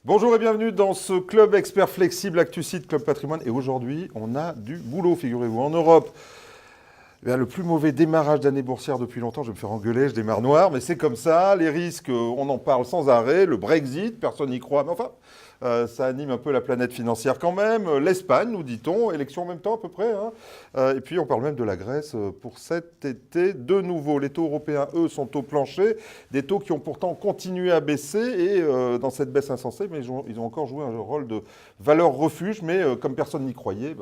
Bonjour et bienvenue dans ce club expert flexible ActuSite Club Patrimoine. Et aujourd'hui, on a du boulot, figurez-vous. En Europe, le plus mauvais démarrage d'année boursière depuis longtemps. Je vais me faire engueuler, je démarre noir, mais c'est comme ça. Les risques, on en parle sans arrêt. Le Brexit, personne n'y croit, mais enfin, ça anime un peu la planète financière quand même. L'Espagne, nous dit-on, élection en même temps à peu près. Et puis on parle même de la Grèce pour cet été. De nouveau, les taux européens, eux, sont au plancher. Des taux qui ont pourtant continué à baisser et dans cette baisse insensée, mais ils ont encore joué un rôle de valeur refuge. Mais comme personne n'y croyait,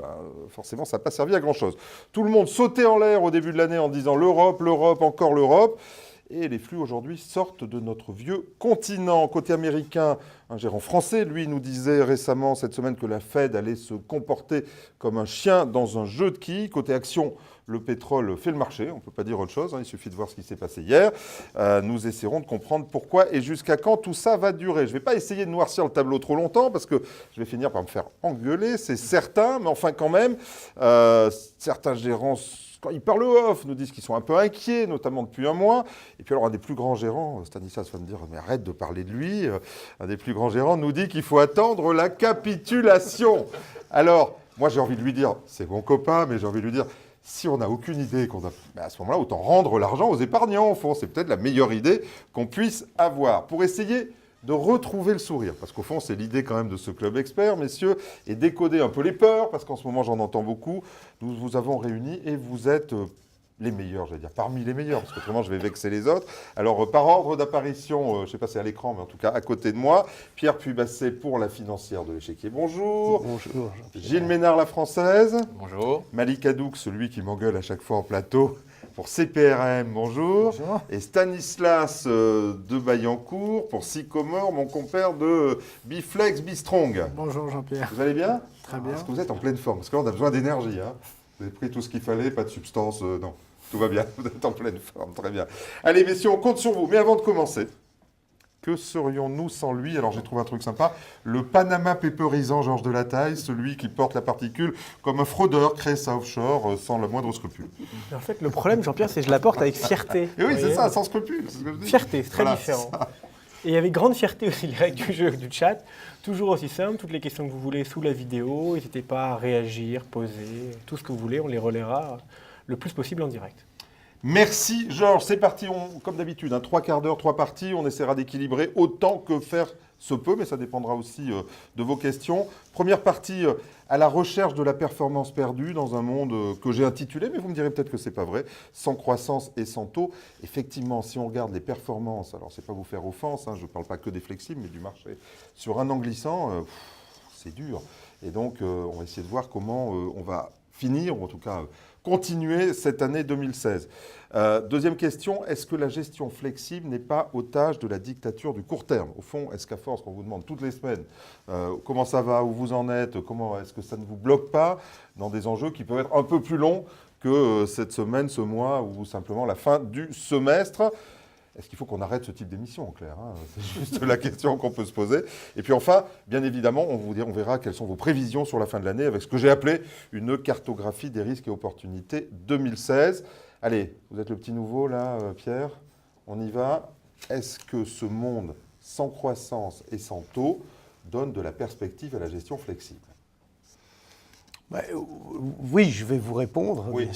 forcément, ça n'a pas servi à grand-chose. Tout le monde sautait en l'air au début de l'année en disant l'Europe, l'Europe, encore l'Europe. Et les flux aujourd'hui sortent de notre vieux continent. Côté américain, un gérant français, lui, nous disait récemment cette semaine que la Fed allait se comporter comme un chien dans un jeu de quilles. Côté action, le pétrole fait le marché, on ne peut pas dire autre chose, il suffit de voir ce qui s'est passé hier. Nous essaierons de comprendre pourquoi et jusqu'à quand tout ça va durer. Je ne vais pas essayer de noircir le tableau trop longtemps parce que je vais finir par me faire engueuler, c'est certain, mais enfin quand même, certains gérants, quand ils parlent off, nous disent qu'ils sont un peu inquiets, notamment depuis un mois. Et puis alors un des plus grands gérants, Stanislas va me dire, mais arrête de parler de lui, un des plus grands gérants nous dit qu'il faut attendre la capitulation. Alors, moi j'ai envie de lui dire, c'est mon copain, mais j'ai envie de lui dire, si on n'a aucune idée, à ce moment-là, autant rendre l'argent aux épargnants, au fond. C'est peut-être la meilleure idée qu'on puisse avoir pour essayer de retrouver le sourire. Parce qu'au fond, c'est l'idée quand même de ce club expert, messieurs, et décoder un peu les peurs, parce qu'en ce moment, j'en entends beaucoup. Nous vous avons réunis et vous êtes les meilleurs, j'allais dire, parmi les meilleurs, parce qu'autrement, je vais vexer les autres. Alors, par ordre d'apparition, je ne sais pas si c'est à l'écran, mais en tout cas, à côté de moi, Pierre Puy-Basset pour la financière de l'échiquier. Bonjour. Bonjour. Gilles Ménard, la française. Bonjour. Malik Hadouk, celui qui m'engueule à chaque fois en plateau pour CPRM, bonjour. Bonjour. Et Stanislas de Bayancourt pour Sycomore, mon compère de Biflex Bistrong. Bonjour Jean-Pierre. Vous allez bien? Très bien. Est-ce que vous êtes en pleine forme? Parce que là, on a besoin d'énergie. Vous avez pris tout ce qu'il fallait, pas de substance, non. Tout va bien, vous êtes en pleine forme, très bien. Allez messieurs, on compte sur vous. Mais avant de commencer, que serions-nous sans lui? Alors j'ai trouvé un truc sympa, le Panama péperisant Georges Delataille, celui qui porte la particule comme un fraudeur crée ça offshore sans le moindre scrupule. En fait, le problème, Jean-Pierre, c'est que je la porte avec fierté. Et oui, c'est ça, sans scrupule. C'est ce que je dis. Fierté, c'est très Voilà, différent. ça. Et avec grande fierté aussi les règles du jeu, du chat. Toujours aussi simple, toutes les questions que vous voulez sous la vidéo. N'hésitez pas à réagir, poser, tout ce que vous voulez, on les relaiera le plus possible en direct. Merci Georges, c'est parti, comme d'habitude, 3 quarts d'heure, 3 parties, on essaiera d'équilibrer autant que faire se peut, mais ça dépendra aussi de vos questions. Première partie, à la recherche de la performance perdue dans un monde que j'ai intitulé, mais vous me direz peut-être que ce n'est pas vrai, sans croissance et sans taux. Effectivement, si on regarde les performances, alors c'est pas vous faire offense, je ne parle pas que des flexibles, mais du marché, sur un an glissant, c'est dur. Et donc, on va essayer de voir comment on va finir, ou en tout cas continuer cette année 2016. Deuxième question, est-ce que la gestion flexible n'est pas otage de la dictature du court terme? Au fond, est-ce qu'à force qu'on vous demande toutes les semaines comment ça va, où vous en êtes, est-ce que ça ne vous bloque pas dans des enjeux qui peuvent être un peu plus longs que cette semaine, ce mois ou simplement la fin du semestre? Est-ce qu'il faut qu'on arrête ce type d'émission, en clair? C'est juste la question qu'on peut se poser. Et puis enfin, bien évidemment, on verra quelles sont vos prévisions sur la fin de l'année avec ce que j'ai appelé une cartographie des risques et opportunités 2016. Allez, vous êtes le petit nouveau là, Pierre. On y va. Est-ce que ce monde sans croissance et sans taux donne de la perspective à la gestion flexible? Oui, je vais vous répondre. Oui,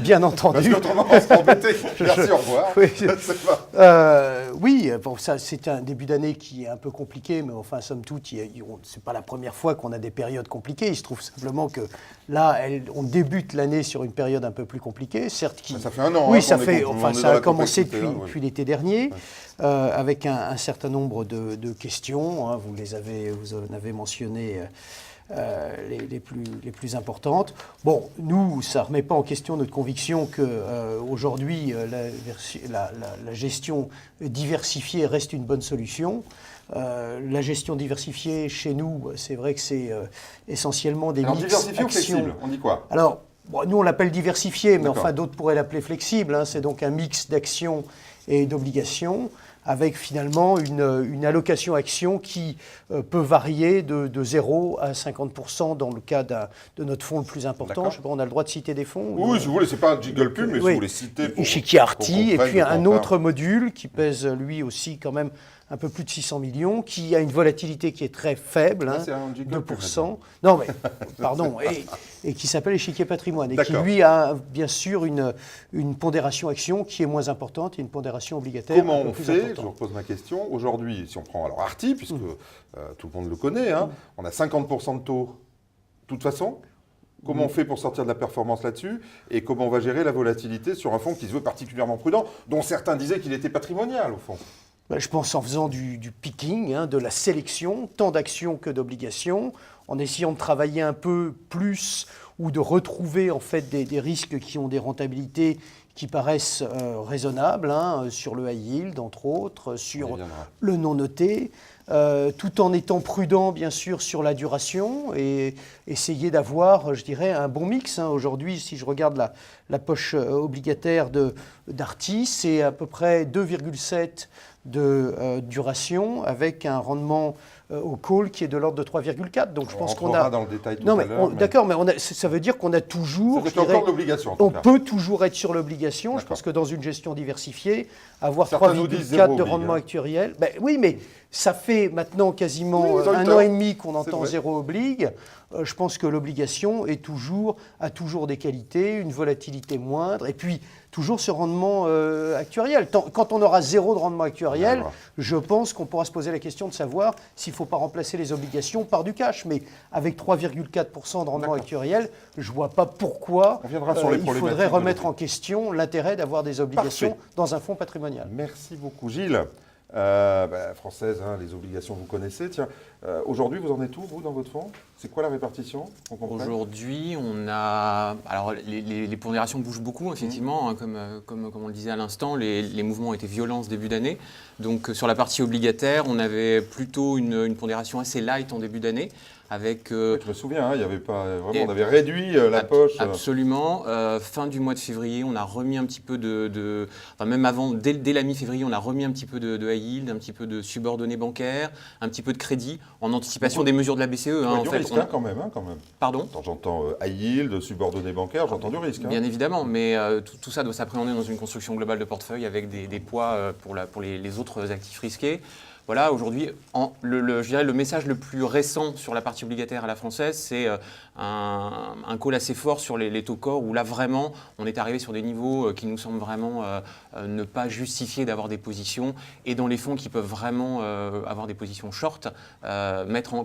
bien entendu. Parce qu'autrement, on sera embêté. Merci, au revoir. Oui, bon, ça, c'est un début d'année qui est un peu compliqué, mais enfin, somme toute, ce n'est pas la première fois qu'on a des périodes compliquées. Il se trouve simplement que là, on débute l'année sur une période un peu plus compliquez. Certes, ça fait un an. Oui, ça a commencé depuis l'été dernier, avec un certain nombre de questions. Vous en avez mentionné les plus importantes. Bon, nous, ça ne remet pas en question notre conviction qu'aujourd'hui, la gestion diversifiée reste une bonne solution. La gestion diversifiée, chez nous, c'est vrai que c'est essentiellement des mix diversifié actions. Ou flexible, on dit quoi? Alors, nous, on l'appelle diversifié, mais enfin, d'autres pourraient l'appeler flexible. C'est donc un mix d'actions et d'obligations, avec finalement une allocation action qui peut varier de 0 à 50% dans le cas de notre fonds le plus important. Je ne sais pas, on a le droit de citer des fonds? Oui, si vous voulez, ce n'est pas un jiggle pub, mais si vous voulez citer. Échiquier Arty, et puis un autre module qui pèse lui aussi quand même un peu plus de 600 millions, qui a une volatilité qui est très faible, c'est un jingle 2%. Non, mais, pardon, et qui s'appelle Échiquier Patrimoine, et qui, D'accord. lui, a bien sûr une pondération action qui est moins importante et une pondération obligataire Comment un peu on plus fait, je importante. vous repose ma question, aujourd'hui, si on prend alors Arty, puisque tout le monde le connaît, hein, on a 50% de taux, de toute façon. Comment on fait pour sortir de la performance là-dessus et comment on va gérer la volatilité sur un fonds qui se veut particulièrement prudent, dont certains disaient qu'il était patrimonial au fond? Je pense en faisant du picking, de la sélection, tant d'actions que d'obligations, en essayant de travailler un peu plus ou de retrouver en fait des risques qui ont des rentabilités qui paraissent raisonnables, sur le high yield entre autres, sur le non noté, tout en étant prudent bien sûr sur la duration et essayer d'avoir, je dirais, un bon mix. Aujourd'hui, si je regarde la poche obligataire d'Arty, c'est à peu près 2,7 de duration avec un rendement au call qui est de l'ordre de 3,4. Donc je pense qu'on a dans le détail tout à l'heure. D'accord, mais ça veut dire qu'on a toujours. C'est encore de l'obligation. On peut toujours être sur l'obligation. Je pense que dans une gestion diversifiée, avoir 3,4 de rendement actuariel. Oui, mais ça fait maintenant quasiment un an et demi qu'on entend zéro oblige. Je pense que l'obligation a toujours des qualités, une volatilité moindre, et puis toujours ce rendement actuariel. Quand on aura zéro de rendement actuariel, je pense qu'on pourra se poser la question de savoir s'il ne faut pas remplacer les obligations par du cash. Mais avec 3,4% de rendement actuariel, je ne vois pas pourquoi il faudrait remettre en question l'intérêt d'avoir des obligations dans un fonds patrimonial. Merci beaucoup Gilles. Française, les obligations vous connaissez. Tiens, aujourd'hui, vous en êtes où, vous, dans votre fonds? C'est quoi la répartition? Aujourd'hui, on a... Alors, les pondérations bougent beaucoup, effectivement. Comme on le disait à l'instant, les mouvements ont été violents ce début d'année. Donc, sur la partie obligataire, on avait plutôt une pondération assez light en début d'année. Avec, je me souviens, il y avait pas vraiment, on avait réduit la poche. Absolument. Fin du mois de février, on a remis un petit peu enfin même avant, dès la mi-février, on a remis un petit peu de high yield, un petit peu de subordonné bancaire, un petit peu de crédit, en anticipation des mesures de la BCE. En fait, risque, quand même. Pardon. J'entends high yield, subordonné bancaire, j'entends du risque. Bien évidemment, mais tout ça doit s'appréhender dans une construction globale de portefeuille avec des poids pour les autres actifs risqués. Voilà, aujourd'hui, je dirais le message le plus récent sur la partie obligataire à la française, c'est un call assez fort sur les taux corps, où là, vraiment, on est arrivé sur des niveaux qui nous semblent vraiment ne pas justifier d'avoir des positions, et dans les fonds qui peuvent vraiment avoir des positions short,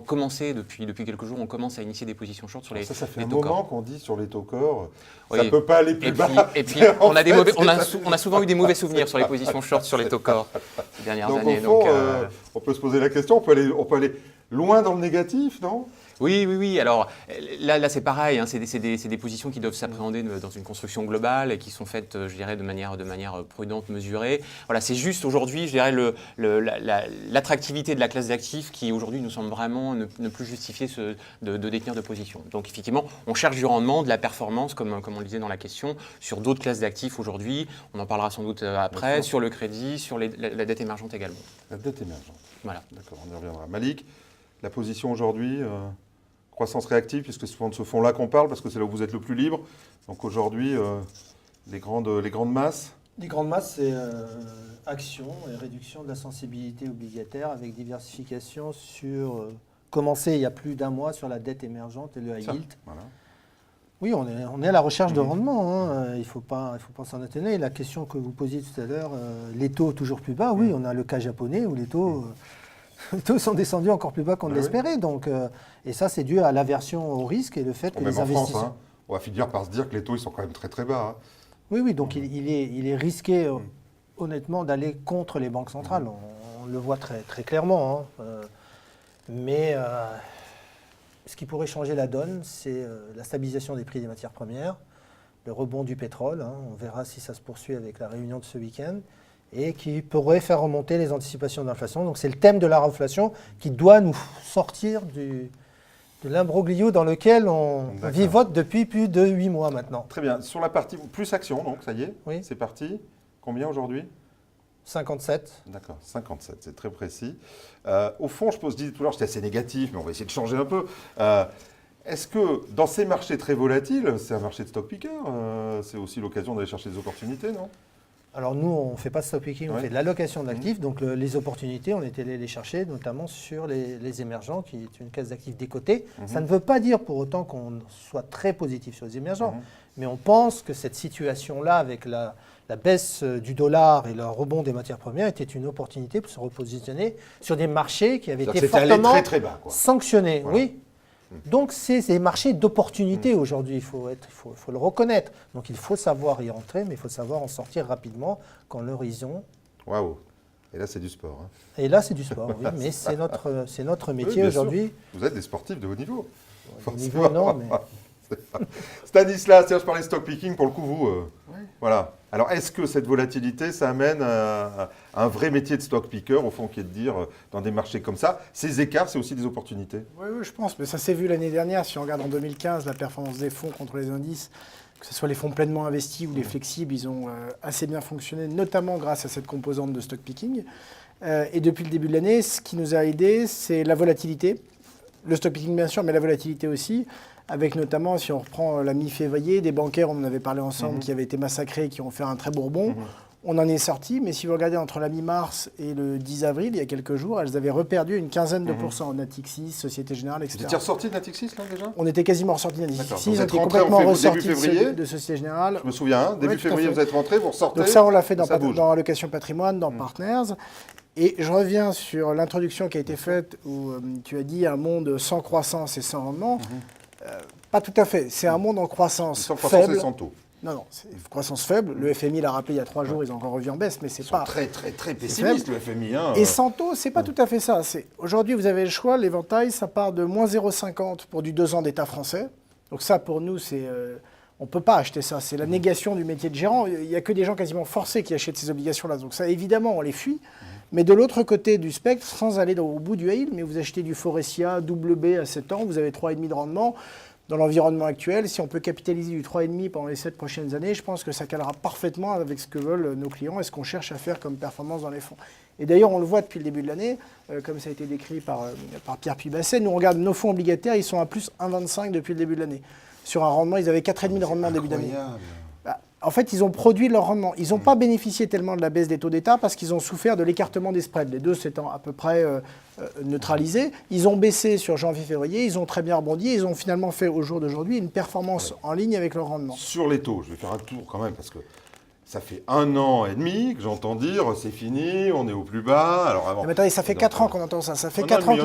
commencer depuis quelques jours, on commence à initier des positions short sur les taux corps. Ça fait un moment qu'on dit sur les taux corps, ça ne peut pas aller plus bas. Et puis, on a souvent eu des mauvais souvenirs sur les positions short sur les taux corps ces dernières années. On peut se poser la question, on peut aller loin dans le négatif, non? Oui. Alors là c'est pareil, c'est des positions qui doivent s'appréhender dans une construction globale et qui sont faites, je dirais, de manière prudente, mesurée. Voilà, c'est juste aujourd'hui, je dirais, l'attractivité de la classe d'actifs qui aujourd'hui nous semble vraiment ne plus justifier de détenir de position. Donc effectivement, on cherche du rendement, de la performance, comme on le disait dans la question, sur d'autres classes d'actifs aujourd'hui. On en parlera sans doute après, sur le crédit, sur la dette émergente également. La dette émergente. Voilà. D'accord, on y reviendra. Malik, la position aujourd'hui, croissance réactive, puisque c'est souvent de ce fonds-là qu'on parle, parce que c'est là où vous êtes le plus libre. Donc aujourd'hui, les grandes masses. Les grandes masses, c'est action et réduction de la sensibilité obligataire avec diversification sur, commencé il y a plus d'un mois sur la dette émergente et le high yield. Voilà. Oui, on est à la recherche de rendement. Il ne faut pas s'en étonner. La question que vous posiez tout à l'heure, les taux toujours plus bas, oui, on a le cas japonais où les taux sont descendus encore plus bas qu'on l'espérait. Donc, et ça, c'est dû à l'aversion au risque et le fait que les investisseurs... France, on va finir par se dire que les taux ils sont quand même très très bas. Oui, donc il est risqué, honnêtement, d'aller contre les banques centrales. On le voit très, très clairement. Mais ce qui pourrait changer la donne, c'est la stabilisation des prix des matières premières, le rebond du pétrole. On verra si ça se poursuit avec la réunion de ce week-end. Et qui pourrait faire remonter les anticipations d'inflation. Donc c'est le thème de la reflation qui doit nous sortir de l'imbroglio dans lequel on vivote depuis plus de 8 mois maintenant. Très bien. Sur la partie plus action, donc ça y est, oui. C'est parti. Combien aujourd'hui? 57. D'accord, 57, c'est très précis. Au fond, je disais tout à l'heure, j'étais assez négatif, mais on va essayer de changer un peu. Est-ce que dans ces marchés très volatiles, c'est un marché de stock picker, c'est aussi l'occasion d'aller chercher des opportunités, non? Alors nous, on ne fait pas de stock picking, on fait de l'allocation d'actifs. Donc les opportunités, on était allé les chercher, notamment sur les émergents, qui est une classe d'actifs décotée. Ça ne veut pas dire pour autant qu'on soit très positif sur les émergents, mais on pense que cette situation-là, avec la baisse du dollar et le rebond des matières premières, était une opportunité pour se repositionner sur des marchés qui avaient été fortement très, très bas, quoi. sanctionnés. Voilà. Oui. Donc, c'est des marchés d'opportunité aujourd'hui, il faut le reconnaître. Donc, il faut savoir y entrer, mais il faut savoir en sortir rapidement quand l'horizon... Waouh. Et là, c'est du sport. Hein. Et là, c'est du sport, oui, mais c'est notre métier aujourd'hui. Vous êtes des sportifs de haut niveau. Au niveau, non, mais... Stanislas, tiens, je parlais stock picking, pour le coup, vous... Voilà. Alors, est-ce que cette volatilité, ça amène à un vrai métier de stock picker, au fond, qui est de dire, dans des marchés comme ça, ces écarts, c'est aussi des opportunités? Oui, je pense. Mais ça s'est vu l'année dernière. Si on regarde en 2015 la performance des fonds contre les indices, que ce soit les fonds pleinement investis ou les flexibles, ils ont assez bien fonctionné, notamment grâce à cette composante de stock picking. Et depuis le début de l'année, ce qui nous a aidé, c'est la volatilité. Le stock picking, bien sûr, mais la volatilité aussi. Avec notamment, si on reprend la mi-février, des bancaires, on en avait parlé ensemble, qui avaient été massacrés, qui ont fait un très beau rebond. On en est sorti, mais si vous regardez entre la mi-mars et le 10 avril, il y a quelques jours, elles avaient reperdu une quinzaine de pourcents. Natixis, Société Générale, etc. Vous étiez ressorti de Natixis, là, déjà? On était quasiment ressorti de Natixis, on était rentré complètement ressorti début février de Société Générale. Je me souviens, début Ouais, février, vous êtes rentré, vous ressortez. Donc ça, on l'a fait ça bouge. dans Allocation Patrimoine, dans Partners. Et je reviens sur l'introduction qui a été faite où tu as dit un monde sans croissance et sans rendement. Pas tout à fait. C'est un monde en croissance Sans croissance faible. et sans taux. Non, c'est croissance faible. Le FMI l'a rappelé il y a 3 jours, ils ont encore revu en baisse, mais c'est pas... Très pessimiste, le FMI. Hein. Et sans taux, c'est pas tout à fait ça. Aujourd'hui, vous avez le choix, l'éventail, ça part de moins 0,50 pour du 2 ans d'État français. Donc ça, pour nous, c'est... on ne peut pas acheter ça. C'est la négation du métier de gérant. Il n'y a que des gens quasiment forcés qui achètent ces obligations-là. Donc ça, évidemment, on les fuit. Mais de l'autre côté du spectre, sans aller au bout du hail, mais vous achetez du Forestia, double B à 7 ans, vous avez 3,5 de rendement. Dans l'environnement actuel, si on peut capitaliser du 3,5 pendant les 7 prochaines années, je pense que ça calera parfaitement avec ce que veulent nos clients et ce qu'on cherche à faire comme performance dans les fonds. Et d'ailleurs, on le voit depuis le début de l'année, comme ça a été décrit par Pierre Puy-Basset, nous on regarde nos fonds obligataires, ils sont à plus 1,25 depuis le début de l'année. Sur un rendement, ils avaient 4,5 de rendement début d'année. En fait, ils ont produit leur rendement. Ils n'ont pas bénéficié tellement de la baisse des taux d'État parce qu'ils ont souffert de l'écartement des spreads, les deux s'étant à peu près neutralisés. Ils ont baissé sur janvier-février, ils ont très bien rebondi, ils ont finalement fait au jour d'aujourd'hui une performance en ligne avec leur rendement. Sur les taux, je vais faire un tour quand même parce que ça fait 1 an et demi que j'entends dire c'est fini, on est au plus bas. Alors avant, mais attendez, ça fait 4 ans qu'on entend ça. Ça fait 4 ans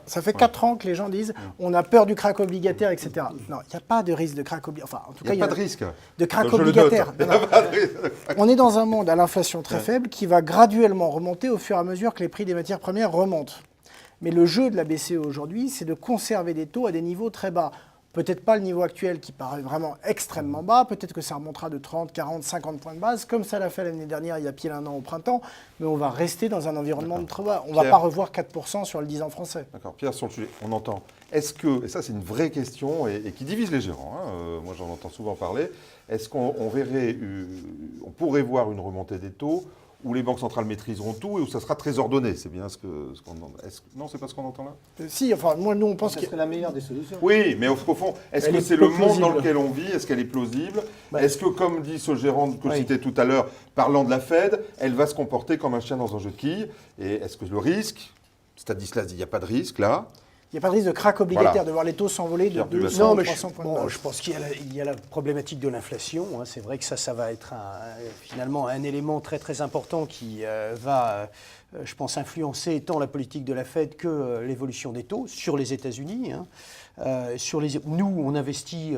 ça fait 4 ans que les gens disent on a peur du crack obligataire, etc. Non, il n'y a pas de risque de crack obligataire. Enfin, en tout cas, il n'y a pas de risque. De crack obligataire. On est dans un monde à l'inflation très faible qui va graduellement remonter au fur et à mesure que les prix des matières premières remontent. Mais le jeu de la BCE aujourd'hui, c'est de conserver des taux à des niveaux très bas. Peut-être pas le niveau actuel qui paraît vraiment extrêmement bas, peut-être que ça remontera de 30, 40, 50 points de base, comme ça l'a fait l'année dernière, il y a pile 1 an au printemps, mais on va rester dans un environnement de très bas. On ne va pas revoir 4% sur le 10 ans français. D'accord, Pierre, sur le sujet, on entend. Est-ce que, et ça c'est une vraie question et qui divise les gérants, hein, moi j'en entends souvent parler, est-ce qu'on verrait, on pourrait voir une remontée des taux où les banques centrales maîtriseront tout et où ça sera très ordonné? C'est bien ce qu'on entend. Non, c'est pas ce qu'on entend là? Si, enfin, moi, nous, on pense que c'est la meilleure des solutions. Oui, mais au fond, est-ce que c'est le monde dans lequel on vit? Est-ce qu'elle est plausible? Est-ce que, comme dit ce gérant que je citais tout à l'heure, parlant de la Fed, elle va se comporter comme un chien dans un jeu de quilles? Et est-ce que le risque, Stanislas dit il n'y a pas de risque là? Il n'y a pas de risque de crack obligataire, de voir les taux s'envoler de 200 ou 300 points de base. Je pense qu'il y a la problématique de l'inflation. Hein. C'est vrai que ça va être finalement un élément très très important qui va, je pense, influencer tant la politique de la Fed que l'évolution des taux sur les États-Unis. Hein. Nous, on investit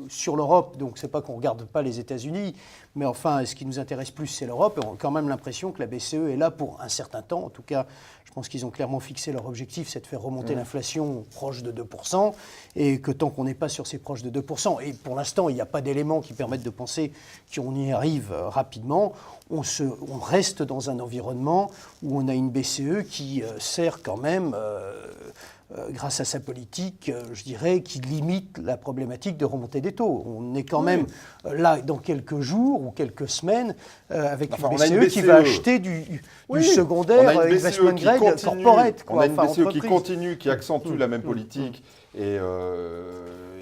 sur l'Europe, donc c'est pas qu'on ne regarde pas les États-Unis, mais enfin, ce qui nous intéresse plus, c'est l'Europe. Et on a quand même l'impression que la BCE est là pour un certain temps. En tout cas, je pense qu'ils ont clairement fixé leur objectif, c'est de faire remonter l'inflation proche de 2%, et que tant qu'on n'est pas sur ces proches de 2%, et pour l'instant, il n'y a pas d'éléments qui permettent de penser qu'on y arrive rapidement, on reste dans un environnement où on a une BCE qui sert quand même grâce à sa politique, je dirais, qui limite la problématique de remontée des taux. On est quand même là dans quelques jours ou quelques semaines avec Enfin, une BCE qui va acheter du secondaire investment grade corporate. On a une BCE qui continue, qui accentue la même politique et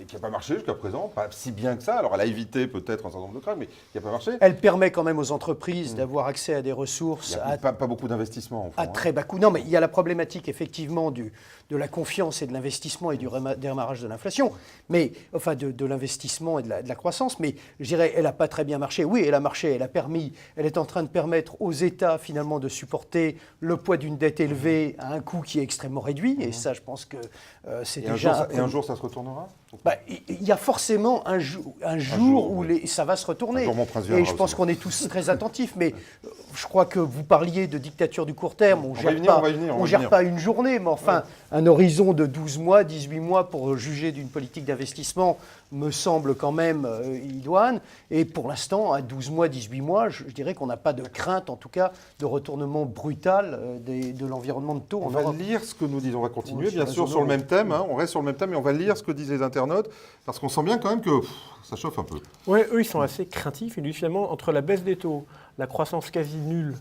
qui n'a pas marché jusqu'à présent, pas si bien que ça. Alors elle a évité peut-être un certain nombre de cracks, mais qui n'a pas marché. Elle permet quand même aux entreprises d'avoir accès à des ressources Il n'y a pas beaucoup d'investissements. à très bas coût. Non, mais il y a la problématique effectivement de la confiance et de l'investissement et du démarrage de l'inflation, mais enfin de l'investissement et de la croissance. Mais je dirais, elle n'a pas très bien marché. Oui, elle a marché, elle est en train de permettre aux États finalement de supporter le poids d'une dette élevée à un coût qui est extrêmement réduit. Et ça, je pense que c'est déjà. Et un jour, ça se retournera il y a forcément un jour où ça va se retourner. Et je pense qu'on est tous très attentifs. Mais je crois que vous parliez de dictature du court terme. On ne gère pas une journée, mais enfin, un horizon de 12 mois, 18 mois pour juger d'une politique d'investissement me semble quand même idoine. Et pour l'instant, à 12 mois, 18 mois, je dirais qu'on n'a pas de crainte, en tout cas, de retournement brutal de l'environnement de taux. On va lire ce que nous disons. On va continuer, bien sûr, sur le même thème. On reste sur le même thème, mais on va lire ce que disent les internautes, parce qu'on sent bien quand même que ça chauffe un peu. Oui, eux, ils sont assez craintifs. Ils disent finalement, entre la baisse des taux, la croissance quasi nulle,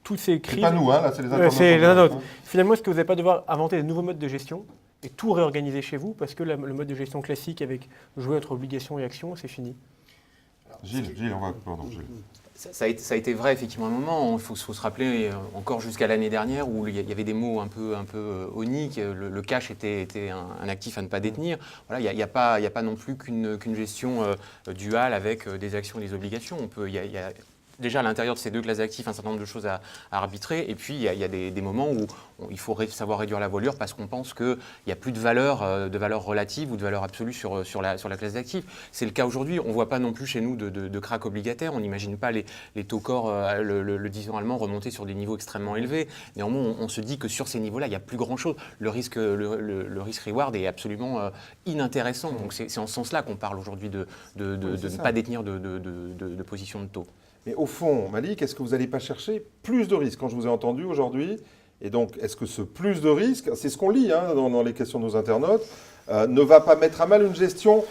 toutes ces crises... C'est pas nous, là, c'est les internautes. C'est les internautes. Finalement, est-ce que vous n'allez pas devoir inventer de nouveaux modes de gestion et tout réorganiser chez vous, parce que le mode de gestion classique avec jouer entre obligations et actions, c'est fini? Gilles, pardon, Gilles. Ça a été vrai effectivement à un moment. Il faut se rappeler encore jusqu'à l'année dernière où il y avait des mots un peu oniques. Le cash était un actif à ne pas détenir. Voilà, il n'y a pas non plus qu'une gestion duale avec des actions et des obligations. Il y a déjà à l'intérieur de ces deux classes d'actifs un certain nombre de choses à arbitrer. Et puis il y a des moments où il faut savoir réduire la voilure parce qu'on pense qu'il n'y a plus de valeur relative ou de valeur absolue sur la classe d'actifs. C'est le cas aujourd'hui. On ne voit pas non plus chez nous de krach obligataire. On n'imagine pas les taux corps, le 10 ans allemand remonter sur des niveaux extrêmement élevés. Néanmoins, on se dit que sur ces niveaux-là, il n'y a plus grand-chose. Le risk-reward est absolument inintéressant. Donc c'est en ce sens-là qu'on parle aujourd'hui de ne pas détenir de position de taux. Mais au fond, Malik, est-ce que vous n'allez pas chercher plus de risques? Quand je vous ai entendu aujourd'hui, et donc est-ce que ce plus de risques, c'est ce qu'on lit dans les questions de nos internautes, ne va pas mettre à mal une gestion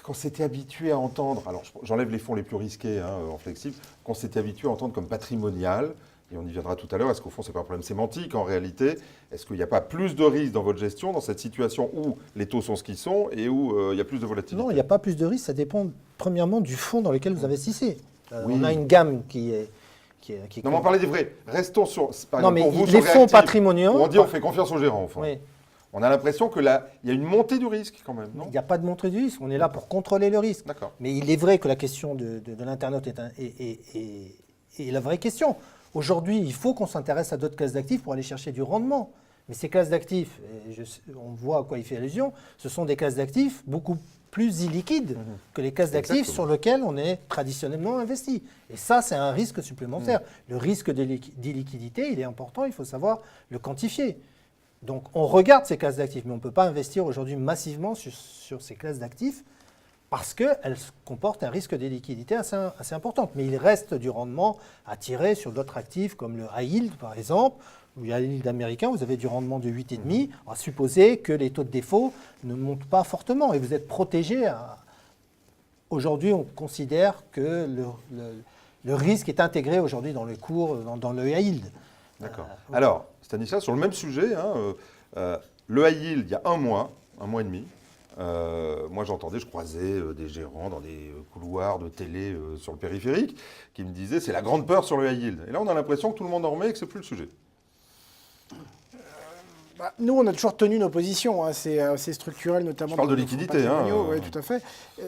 qu'on s'était habitué à entendre, alors j'enlève les fonds les plus risqués en flexible, qu'on s'était habitué à entendre comme patrimonial, et on y viendra tout à l'heure, est-ce qu'au fond c'est pas un problème sémantique en réalité? Est-ce qu'il n'y a pas plus de risques dans votre gestion, dans cette situation où les taux sont ce qu'ils sont et où il y a plus de volatilité? Non, il n'y a pas plus de risques, ça dépend premièrement du fonds dans lequel vous investissez. On a une gamme qui est... Non, mais on parlait des vrais. Restons sur... Par non, exemple, mais pour vous, les fonds patrimoniaux... On dit on fait confiance aux gérants, au fond. Oui. On a l'impression qu'il y a une montée du risque quand même, non? Il n'y a pas de montée du risque, on est là pour contrôler le risque. D'accord. Mais il est vrai que la question de l'internaute est la vraie question. Aujourd'hui, il faut qu'on s'intéresse à d'autres classes d'actifs pour aller chercher du rendement. Mais ces classes d'actifs, on voit à quoi il fait allusion, ce sont des classes d'actifs beaucoup plus illiquides que les classes d'actifs sur lesquelles on est traditionnellement investi. Et ça, c'est un risque supplémentaire. Le risque d'illiquidité, il est important, il faut savoir le quantifier. Donc on regarde ces classes d'actifs, mais on ne peut pas investir aujourd'hui massivement sur ces classes d'actifs parce qu'elles comportent un risque de liquidité assez important. Mais il reste du rendement à tirer sur d'autres actifs comme le high yield par exemple, ou le high yield américain, vous avez du rendement de 8,5, à supposer que les taux de défaut ne montent pas fortement et vous êtes protégé. Aujourd'hui, on considère que le risque est intégré aujourd'hui dans le cours, dans le high yield. D'accord. Alors, Stanislas, sur le même sujet, le high yield, il y a un mois et demi, moi j'entendais, je croisais des gérants dans des couloirs de télé sur le périphérique qui me disaient c'est la grande peur sur le high yield. Et là on a l'impression que tout le monde en remet et que c'est plus le sujet. Nous, on a toujours tenu nos positions, c'est structurel notamment. Je parle de liquidité. Oui, tout à fait.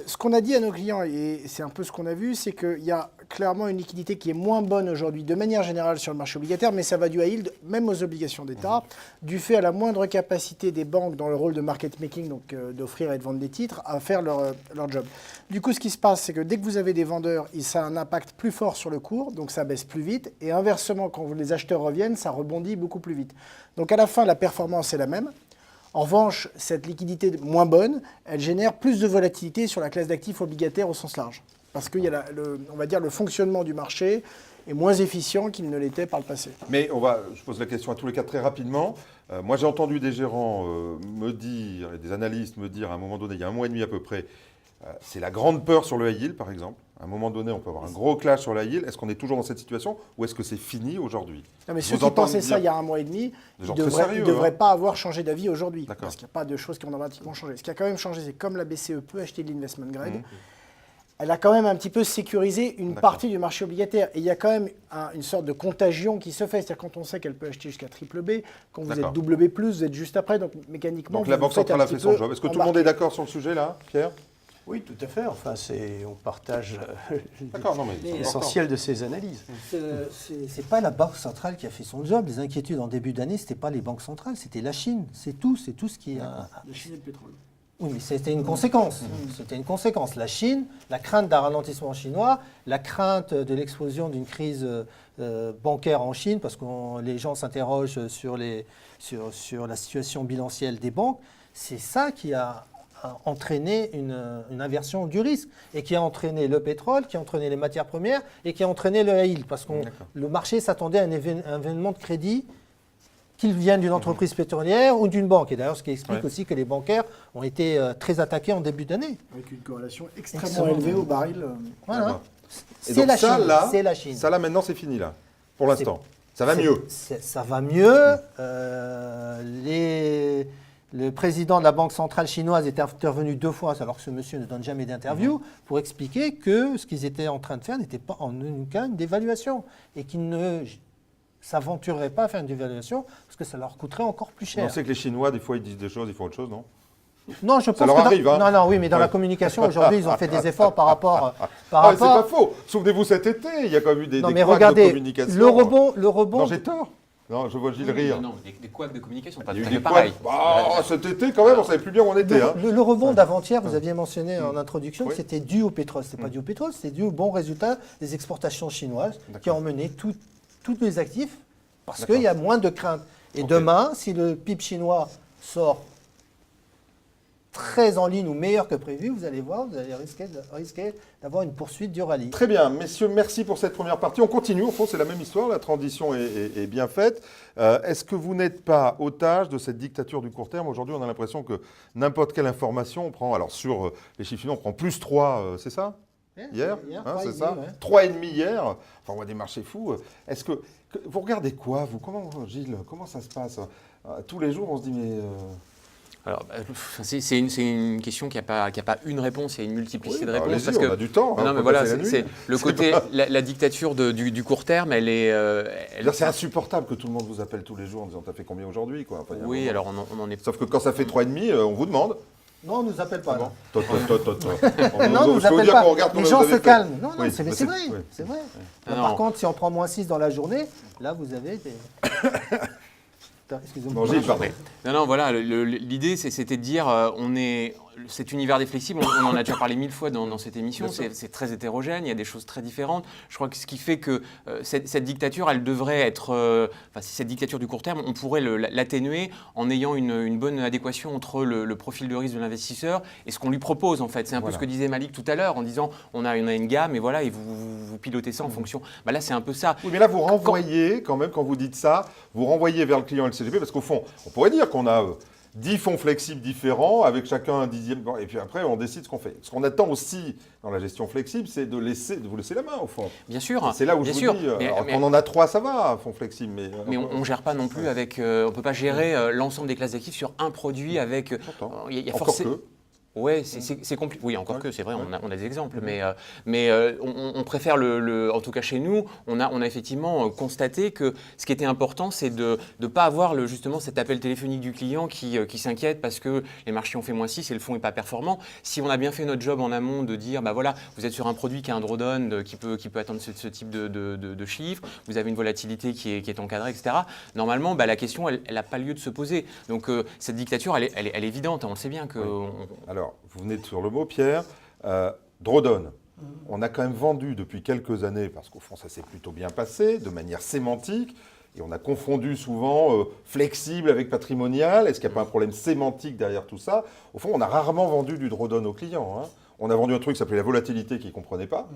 Ce qu'on a dit à nos clients, et c'est un peu ce qu'on a vu, c'est qu'il y a clairement une liquidité qui est moins bonne aujourd'hui de manière générale sur le marché obligataire, mais ça va du high yield, même aux obligations d'État, du fait à la moindre capacité des banques dans le rôle de market making, donc d'offrir et de vendre des titres, à faire leur job. Du coup, ce qui se passe, c'est que dès que vous avez des vendeurs, ça a un impact plus fort sur le cours, donc ça baisse plus vite, et inversement, quand les acheteurs reviennent, ça rebondit beaucoup plus vite. Donc à la fin, la performance est la même. En revanche, cette liquidité moins bonne, elle génère plus de volatilité sur la classe d'actifs obligataires au sens large. Parce qu'il y a on va dire le fonctionnement du marché est moins efficient qu'il ne l'était par le passé. Mais je pose la question à tous les quatre très rapidement. Moi, j'ai entendu des gérants me dire, et des analystes me dire à un moment donné, il y a un mois et demi à peu près, c'est la grande peur sur le high yield, par exemple. À un moment donné, on peut avoir un gros clash sur le high yield. Est-ce qu'on est toujours dans cette situation ou est-ce que c'est fini aujourd'hui? Non, mais ceux qui pensaient ça il y a un mois et demi, ils ne devraient pas avoir changé d'avis aujourd'hui. Parce qu'il n'y a pas de choses qui ont dramatiquement changé. Ce qui a quand même changé, c'est comme la BCE peut acheter de l'investment grade, elle a quand même un petit peu sécurisé une partie du marché obligataire. Et il y a quand même une sorte de contagion qui se fait. C'est-à-dire quand on sait qu'elle peut acheter jusqu'à triple B, quand vous êtes double B+, vous êtes juste après. Donc mécaniquement, donc la Banque centrale a fait son job. Est-ce que tout le monde est d'accord sur le sujet là, Pierre? Oui, tout à fait. Enfin, on partage l'essentiel de ces analyses. C'est pas la Banque centrale qui a fait son job. Les inquiétudes en début d'année, c'était pas les banques centrales, c'était la Chine. C'est tout ce qui a... La Chine et le pétrole. Oui, mais c'était une conséquence. C'était une conséquence. La Chine, la crainte d'un ralentissement chinois, la crainte de l'explosion d'une crise bancaire en Chine, parce que les gens s'interrogent sur la situation bilancielle des banques, c'est ça qui a entraîné une inversion du risque et qui a entraîné le pétrole, qui a entraîné les matières premières et qui a entraîné le high yield, parce que le marché s'attendait à un événement de crédit qu'il vienne d'une entreprise pétrolière ou d'une banque. Et d'ailleurs, ce qui explique aussi que les bancaires ont été très attaqués en début d'année. Avec une corrélation extrêmement élevée au baril. Voilà. C'est la Chine. Ça là, maintenant, c'est fini là, pour l'instant. Ça va mieux. Ça va mieux. Le président de la Banque centrale chinoise est intervenu 2 fois, alors que ce monsieur ne donne jamais d'interview, pour expliquer que ce qu'ils étaient en train de faire n'était pas en aucun cas une dévaluation et qu'ils ne s'aventureraient pas à faire une dévaluation parce que ça leur coûterait encore plus cher. On sait que les Chinois, des fois, ils disent des choses, ils font autre chose, non? Non, je pense ça leur arrive, hein. Non, oui, mais dans la communication, aujourd'hui, ils ont fait des efforts par rapport... C'est pas faux. Souvenez-vous cet été, il y a quand même eu des couacs de communication. Le rebond... Non, j'ai tort. Non, je vois Gilles rire. Non, des couacs de communication, pas Il y a eu tout à des fait pareil. Cet été, quand même, on ne savait plus bien où on était. Le rebond d'avant-hier, vous aviez mentionné en introduction que c'était dû au pétrole. Ce n'est pas dû au pétrole, c'est dû au bon résultat des exportations chinoises qui ont emmené tous les actifs parce qu'il y a moins de crainte. Et demain, si le PIB chinois sort très en ligne ou meilleur que prévu, vous allez voir, vous allez risquer d'avoir une poursuite du rallye. Très bien, messieurs, merci pour cette première partie. On continue, au fond, c'est la même histoire, la transition est bien faite. Est-ce que vous n'êtes pas otage de cette dictature du court terme? Aujourd'hui, on a l'impression que n'importe quelle information, on prend, alors sur les chiffres finaux, on prend plus 3, c'est ça? Hier, c'est ça, 3,5 hier. Enfin, on voit des marchés fous. Est-ce que vous regardez quoi, vous? Gilles, comment ça se passe? Tous les jours, on se dit, mais... Alors, c'est une question qui n'a pas une réponse, il y a une multiplicité de réponses. Parce que on a du temps. Non, mais voilà, c'est le côté, la dictature du court terme, elle est. C'est insupportable que tout le monde vous appelle tous les jours en disant t'as fait combien aujourd'hui, quoi. Enfin, oui, alors on en est. Sauf que quand ça fait 3,5, on vous demande. Non, on ne nous appelle pas. Non, on nous appelle pas. Les gens se calment. Non, c'est vrai. C'est vrai. Par contre, si on prend moins 6 dans la journée, là, vous avez des. Excusez-moi. Non, voilà, l'idée, c'était de dire, cet univers des flexibles, on en a déjà parlé 1000 fois dans cette émission, c'est très hétérogène, il y a des choses très différentes. Je crois que ce qui fait que cette dictature, elle devrait être, cette dictature du court terme, on pourrait l'atténuer en ayant une bonne adéquation entre le profil de risque de l'investisseur et ce qu'on lui propose, en fait. C'est un peu ce que disait Malik tout à l'heure, en disant, on a une gamme, et voilà, et vous pilotez ça en fonction. Là, c'est un peu ça. Oui, mais là, vous renvoyez, quand même, quand vous dites ça, vous renvoyez vers le client LCGP, parce qu'au fond, on pourrait dire qu'on a 10 fonds flexibles différents, avec chacun un dixième, et puis après, on décide ce qu'on fait. Ce qu'on attend aussi dans la gestion flexible, c'est de vous laisser la main, au fond. Bien sûr. C'est là où je vous dis, on en a 3, ça va, fonds flexibles. Mais on ne gère pas non plus avec... on ne peut pas gérer l'ensemble des classes d'actifs sur un produit avec... Il y a forcément... Oui, c'est compliqué. Oui, encore que, c'est vrai, on a des exemples, mais on préfère, en tout cas chez nous, on a effectivement constaté que ce qui était important, c'est de ne pas avoir justement cet appel téléphonique du client qui s'inquiète parce que les marchés ont fait moins 6 et le fonds n'est pas performant. Si on a bien fait notre job en amont de dire, voilà, vous êtes sur un produit qui a un drawdown qui peut atteindre ce type de chiffres, vous avez une volatilité qui est encadrée, etc. Normalement, la question, elle n'a pas lieu de se poser. Donc, cette dictature, elle est évidente, on sait bien que... Alors, vous venez sur le mot, Pierre, drawdown. On a quand même vendu depuis quelques années, parce qu'au fond, ça s'est plutôt bien passé, de manière sémantique, et on a confondu souvent flexible avec patrimonial. Est-ce qu'il n'y a pas un problème sémantique derrière tout ça? Au fond, on a rarement vendu du drawdown aux clients. On a vendu un truc qui s'appelait la volatilité qu'ils ne comprenaient pas.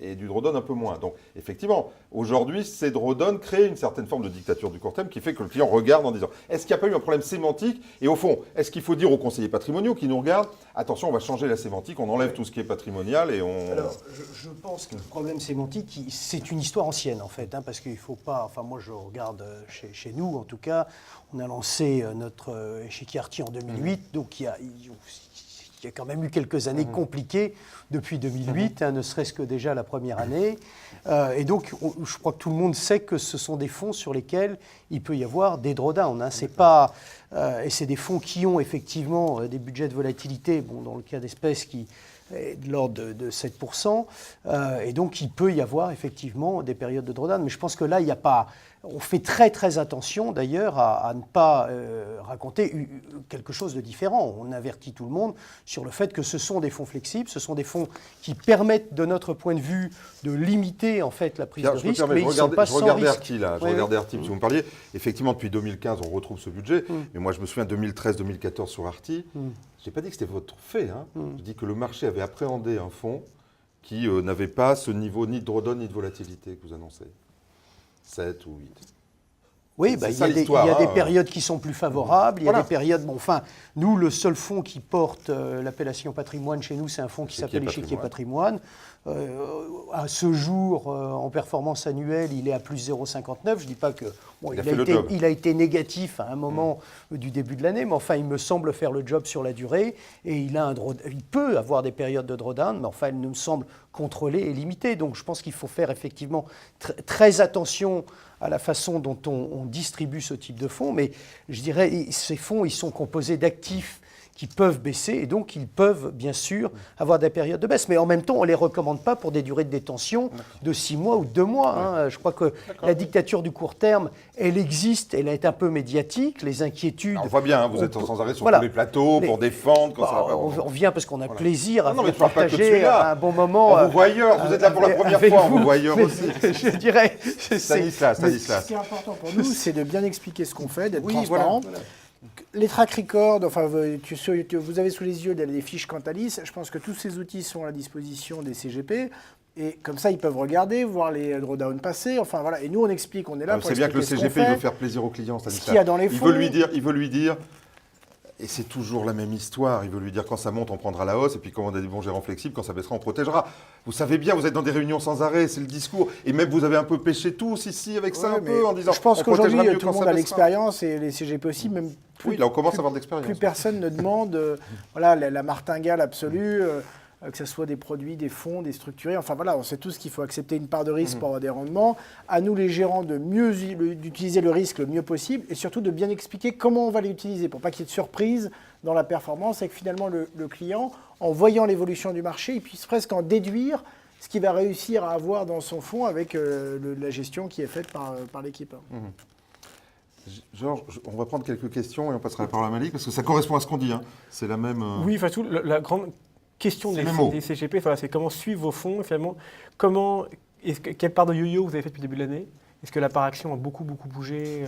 et du drawdown un peu moins. Donc, effectivement, aujourd'hui, ces drawdowns créent une certaine forme de dictature du court terme qui fait que le client regarde en disant « Est-ce qu'il n'y a pas eu un problème sémantique ?» Et au fond, est-ce qu'il faut dire aux conseillers patrimoniaux qui nous regardent « Attention, on va changer la sémantique, on enlève tout ce qui est patrimonial et on… » Alors, je pense que le problème sémantique, c'est une histoire ancienne, en fait, parce qu'il ne faut pas… Enfin, moi, je regarde chez nous, en tout cas, on a lancé notre échiquier Arty en 2008, donc il y a quand même eu quelques années compliquées depuis 2008, ne serait-ce que déjà la première année. Et donc, je crois que tout le monde sait que ce sont des fonds sur lesquels il peut y avoir des drawdowns. C'est pas, et c'est des fonds qui ont effectivement des budgets de volatilité, dans le cas d'espèces qui est de l'ordre de 7%. Et donc, il peut y avoir effectivement des périodes de drawdown. Mais je pense que là, il n'y a pas… On fait très très attention d'ailleurs à ne pas raconter quelque chose de différent. On avertit tout le monde sur le fait que ce sont des fonds flexibles, ce sont des fonds qui permettent de notre point de vue de limiter en fait la prise de risque, mais ils ne sont pas sans risque. Je regardais Arty, si vous me parliez. Effectivement, depuis 2015, on retrouve ce budget. Mais moi, je me souviens 2013-2014 sur Arty. Je n'ai pas dit que c'était votre fait. Je dis que le marché avait appréhendé un fonds qui n'avait pas ce niveau ni de drawdown ni de volatilité que vous annoncez. 7 ou 8. Oui, il y a des périodes qui sont plus favorables, il y a des périodes… nous, le seul fonds qui porte l'appellation patrimoine chez nous, c'est un fonds qui s'appelle l'échiquier patrimoine. À ce jour, en performance annuelle, il est à plus 0,59. Je ne dis pas que… il a été négatif à un moment du début de l'année, mais enfin, il me semble faire le job sur la durée. Et il peut avoir des périodes de drawdown, mais enfin, elles me semblent contrôlées et limitées. Donc, je pense qu'il faut faire effectivement très attention à la façon dont on distribue ce type de fonds. Mais je dirais, ces fonds, ils sont composés d'actifs qui peuvent baisser et donc ils peuvent bien sûr avoir des périodes de baisse. Mais en même temps, on ne les recommande pas pour des durées de détention de 6 mois ou 2 mois. Je crois que la dictature du court terme, elle existe, elle est un peu médiatique, les inquiétudes… Alors, on voit bien, vous êtes sans arrêt sur tous les plateaux pour défendre. Quand ça va on vient parce qu'on a plaisir à partager un bon moment. On vous voit ailleurs, vous êtes là pour la première fois, on vous voit ailleurs aussi. Je dirais… Stanislas. Ce qui est important pour nous, c'est de bien expliquer ce qu'on fait, d'être transparent. Les track records, enfin, vous avez sous les yeux des fiches Cantalis. Je pense que tous ces outils sont à la disposition des CGP. Et comme ça, ils peuvent regarder, voir les drawdowns passer. Enfin, voilà. Et nous, on explique, on est là pour expliquer. C'est bien que le CGP il veut faire plaisir aux clients, Stanislas. Ce qu'il y a dans les fonds. Il veut lui dire, et c'est toujours la même histoire, il veut lui dire quand ça monte, on prendra la hausse, et puis quand on a des bons gérants flexibles, quand ça baissera, on protégera. Vous savez bien, vous êtes dans des réunions sans arrêt, c'est le discours. Et même vous avez un peu pêché tous ici avec ça un peu, en disant je pense qu'aujourd'hui, tout le monde a l'expérience, et les CGP aussi, même oui, là on commence à avoir de l'expérience. Plus personne ne demande la martingale absolue, que ce soit des produits, des fonds, des structurés. Enfin voilà, on sait tous qu'il faut accepter une part de risque pour avoir des rendements. À nous les gérants d'utiliser le risque le mieux possible et surtout de bien expliquer comment on va l'utiliser pour pas qu'il y ait de surprise dans la performance et que finalement le client, en voyant l'évolution du marché, il puisse presque en déduire ce qu'il va réussir à avoir dans son fonds avec la gestion qui est faite par l'équipe. Georges, on va prendre quelques questions et on passera la parole à Malik parce que ça correspond à ce qu'on dit. C'est la même. Oui, enfin, la grande question des CGP, c'est comment suivre vos fonds et finalement, quelle part de yo-yo vous avez fait depuis le début de l'année? Est-ce que la part action a beaucoup bougé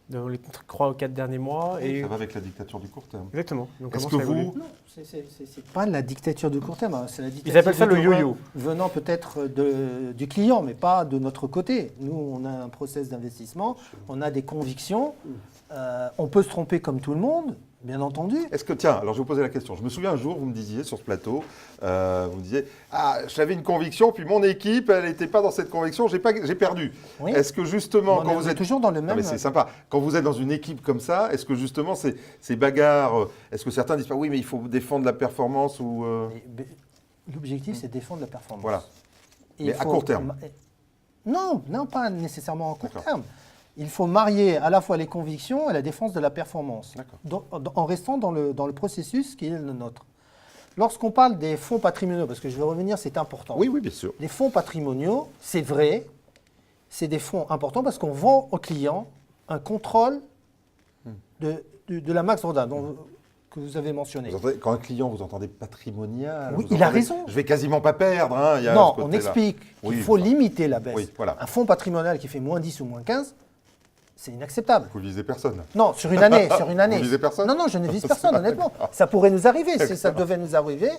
dans les 3 ou 4 derniers mois Ça va avec la dictature du court terme. Exactement. Donc, est-ce que vous… Non, c'est pas la dictature du court terme, c'est la dictature… Ils appellent ça le yo-yo. Venant peut-être du client, mais pas de notre côté. Nous, on a un process d'investissement, on a des convictions, on peut se tromper comme tout le monde, bien entendu. Est-ce que, tiens, alors je vais vous poser la question. Je me souviens un jour, vous me disiez sur ce plateau, vous me disiez, j'avais une conviction, puis mon équipe, elle n'était pas dans cette conviction, j'ai perdu. Oui. Est-ce que justement, quand vous êtes toujours dans le même… mais c'est sympa. Quand vous êtes dans une équipe comme ça, est-ce que justement ces bagarres, est-ce que certains disent pas, oui, mais il faut défendre la performance ou… L'objectif, c'est défendre la performance. Voilà. Mais à court terme. Non, pas nécessairement à court terme. Il faut marier à la fois les convictions et la défense de la performance, en restant dans le processus qui est le nôtre. Lorsqu'on parle des fonds patrimoniaux, parce que je vais revenir, c'est important. Oui, bien sûr. Les fonds patrimoniaux, c'est vrai, c'est des fonds importants parce qu'on vend aux clients un contrôle de la max drawdown que vous avez mentionné. Quand un client, vous entendez patrimonial. Oui, il a raison. Je vais quasiment pas perdre. Non, on explique qu'il faut limiter la baisse. Oui, voilà. Un fonds patrimonial qui fait moins 10 ou moins 15, c'est inacceptable. Vous ne visez personne. Non, sur une année. Vous ne visez personne? Non, je ne vise personne, honnêtement. Ça pourrait nous arriver. Si ça devait nous arriver,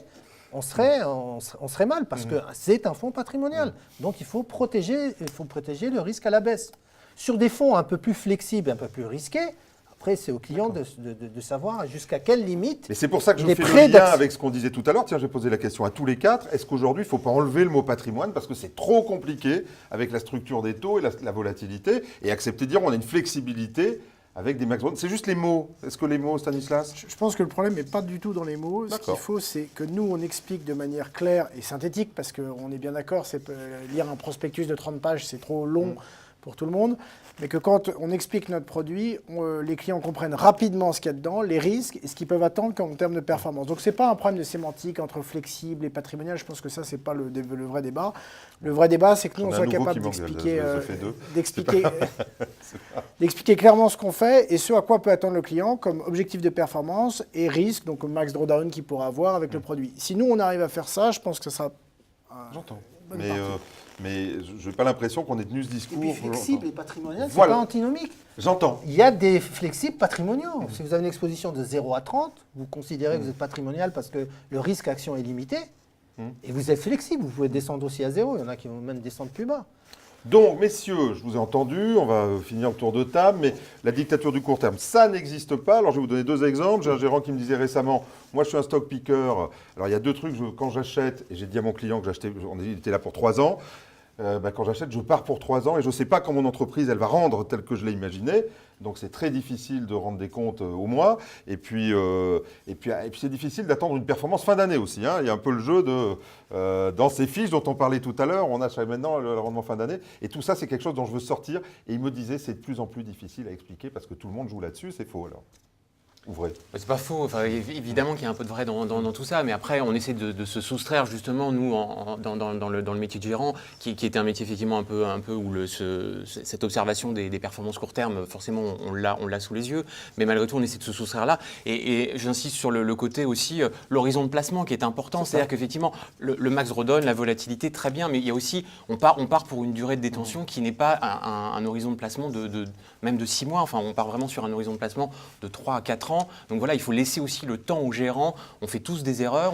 on serait mal parce que c'est un fonds patrimonial. Donc il faut protéger le risque à la baisse. Sur des fonds un peu plus flexibles, un peu plus risqués, après c'est au client de savoir jusqu'à quelle limite. Et c'est pour ça que je il est fais prêt le lien avec ce qu'on disait tout à l'heure. Tiens, j'ai posé la question à tous les quatre. Est-ce qu'aujourd'hui, il ne faut pas enlever le mot patrimoine parce que c'est trop compliqué avec la structure des taux et la volatilité et accepter de dire on a une flexibilité avec des max. C'est juste les mots. Est-ce que les mots, Stanislas? Je pense que le problème n'est pas du tout dans les mots. Ce qu'il faut, c'est que nous, on explique de manière claire et synthétique, parce qu'on est bien d'accord, lire un prospectus de 30 pages, c'est trop long pour tout le monde, mais que quand on explique notre produit, les clients comprennent rapidement ce qu'il y a dedans, les risques et ce qu'ils peuvent attendre en termes de performance. Donc ce n'est pas un problème de sémantique entre flexible et patrimonial, je pense que ça, ce n'est pas le vrai débat. Le vrai débat, c'est que nous, on soit capable d'expliquer clairement ce qu'on fait et ce à quoi peut attendre le client comme objectif de performance et risque, donc comme max drawdown qu'il pourra avoir avec le produit. Si nous, on arrive à faire ça, je pense que ça sera... J'entends. Mais je n'ai pas l'impression qu'on ait tenu ce discours. Et puis flexible et patrimonial, c'est pas antinomique. J'entends. Il y a des flexibles patrimoniaux. Si vous avez une exposition de 0 à 30, vous considérez que vous êtes patrimonial parce que le risque action est limité. Et vous êtes flexible, vous pouvez descendre aussi à 0. Il y en a qui vont même descendre plus bas. Donc, messieurs, je vous ai entendu, on va finir le tour de table, mais la dictature du court terme, ça n'existe pas. Alors, je vais vous donner deux exemples. J'ai un gérant qui me disait récemment, moi, je suis un stock picker. Alors, il y a deux trucs, quand j'achète, et j'ai dit à mon client que j'achetais, il était là pour 3 ans, quand j'achète, je pars pour 3 ans et je ne sais pas quand mon entreprise, elle va rendre tel que je l'ai imaginé. Donc, c'est très difficile de rendre des comptes au mois. Et puis c'est difficile d'attendre une performance fin d'année aussi. Hein. Il y a un peu le jeu dans ces fiches dont on parlait tout à l'heure, on a maintenant le rendement fin d'année. Et tout ça, c'est quelque chose dont je veux sortir. Et il me disait, c'est de plus en plus difficile à expliquer parce que tout le monde joue là-dessus. C'est faux alors. Ou vrai? C'est pas faux. Enfin, évidemment qu'il y a un peu de vrai dans tout ça, mais après, on essaie de se soustraire justement, nous, dans le métier de gérant, qui était un métier effectivement un peu où cette observation des performances court terme, forcément, on l'a sous les yeux, mais malgré tout, on essaie de se soustraire là. Et j'insiste sur le côté aussi, l'horizon de placement qui est important, c'est-à-dire qu'effectivement, le max drawdown, la volatilité, très bien, mais il y a aussi, on part pour une durée de détention qui n'est pas un horizon de placement même de 6 mois, enfin, on part vraiment sur un horizon de placement de 3 à 4 ans. Donc voilà, il faut laisser aussi le temps aux gérants. On fait tous des erreurs,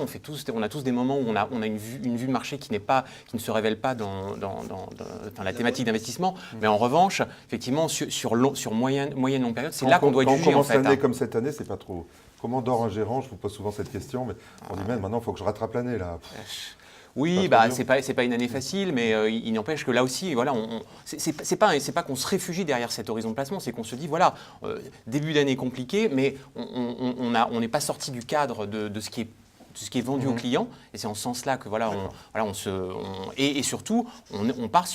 on a tous des moments où on a une vue marché qui ne se révèle pas dans la thématique d'investissement. Mais en revanche, effectivement, sur moyenne longue période, c'est là qu'on doit juger. Quand on commence l'année comme cette année, c'est pas trop. Comment dort un gérant? Je vous pose souvent cette question, mais on dit maintenant, il faut que je rattrape l'année là. Oui, c'est pas une année facile, mais il n'empêche que là aussi, voilà, c'est pas qu'on se réfugie derrière cet horizon de placement, c'est qu'on se dit voilà, début d'année compliqué, mais on n'est pas sorti du cadre de ce qui est vendu aux clients, et c'est en ce sens-là que voilà, et surtout, on part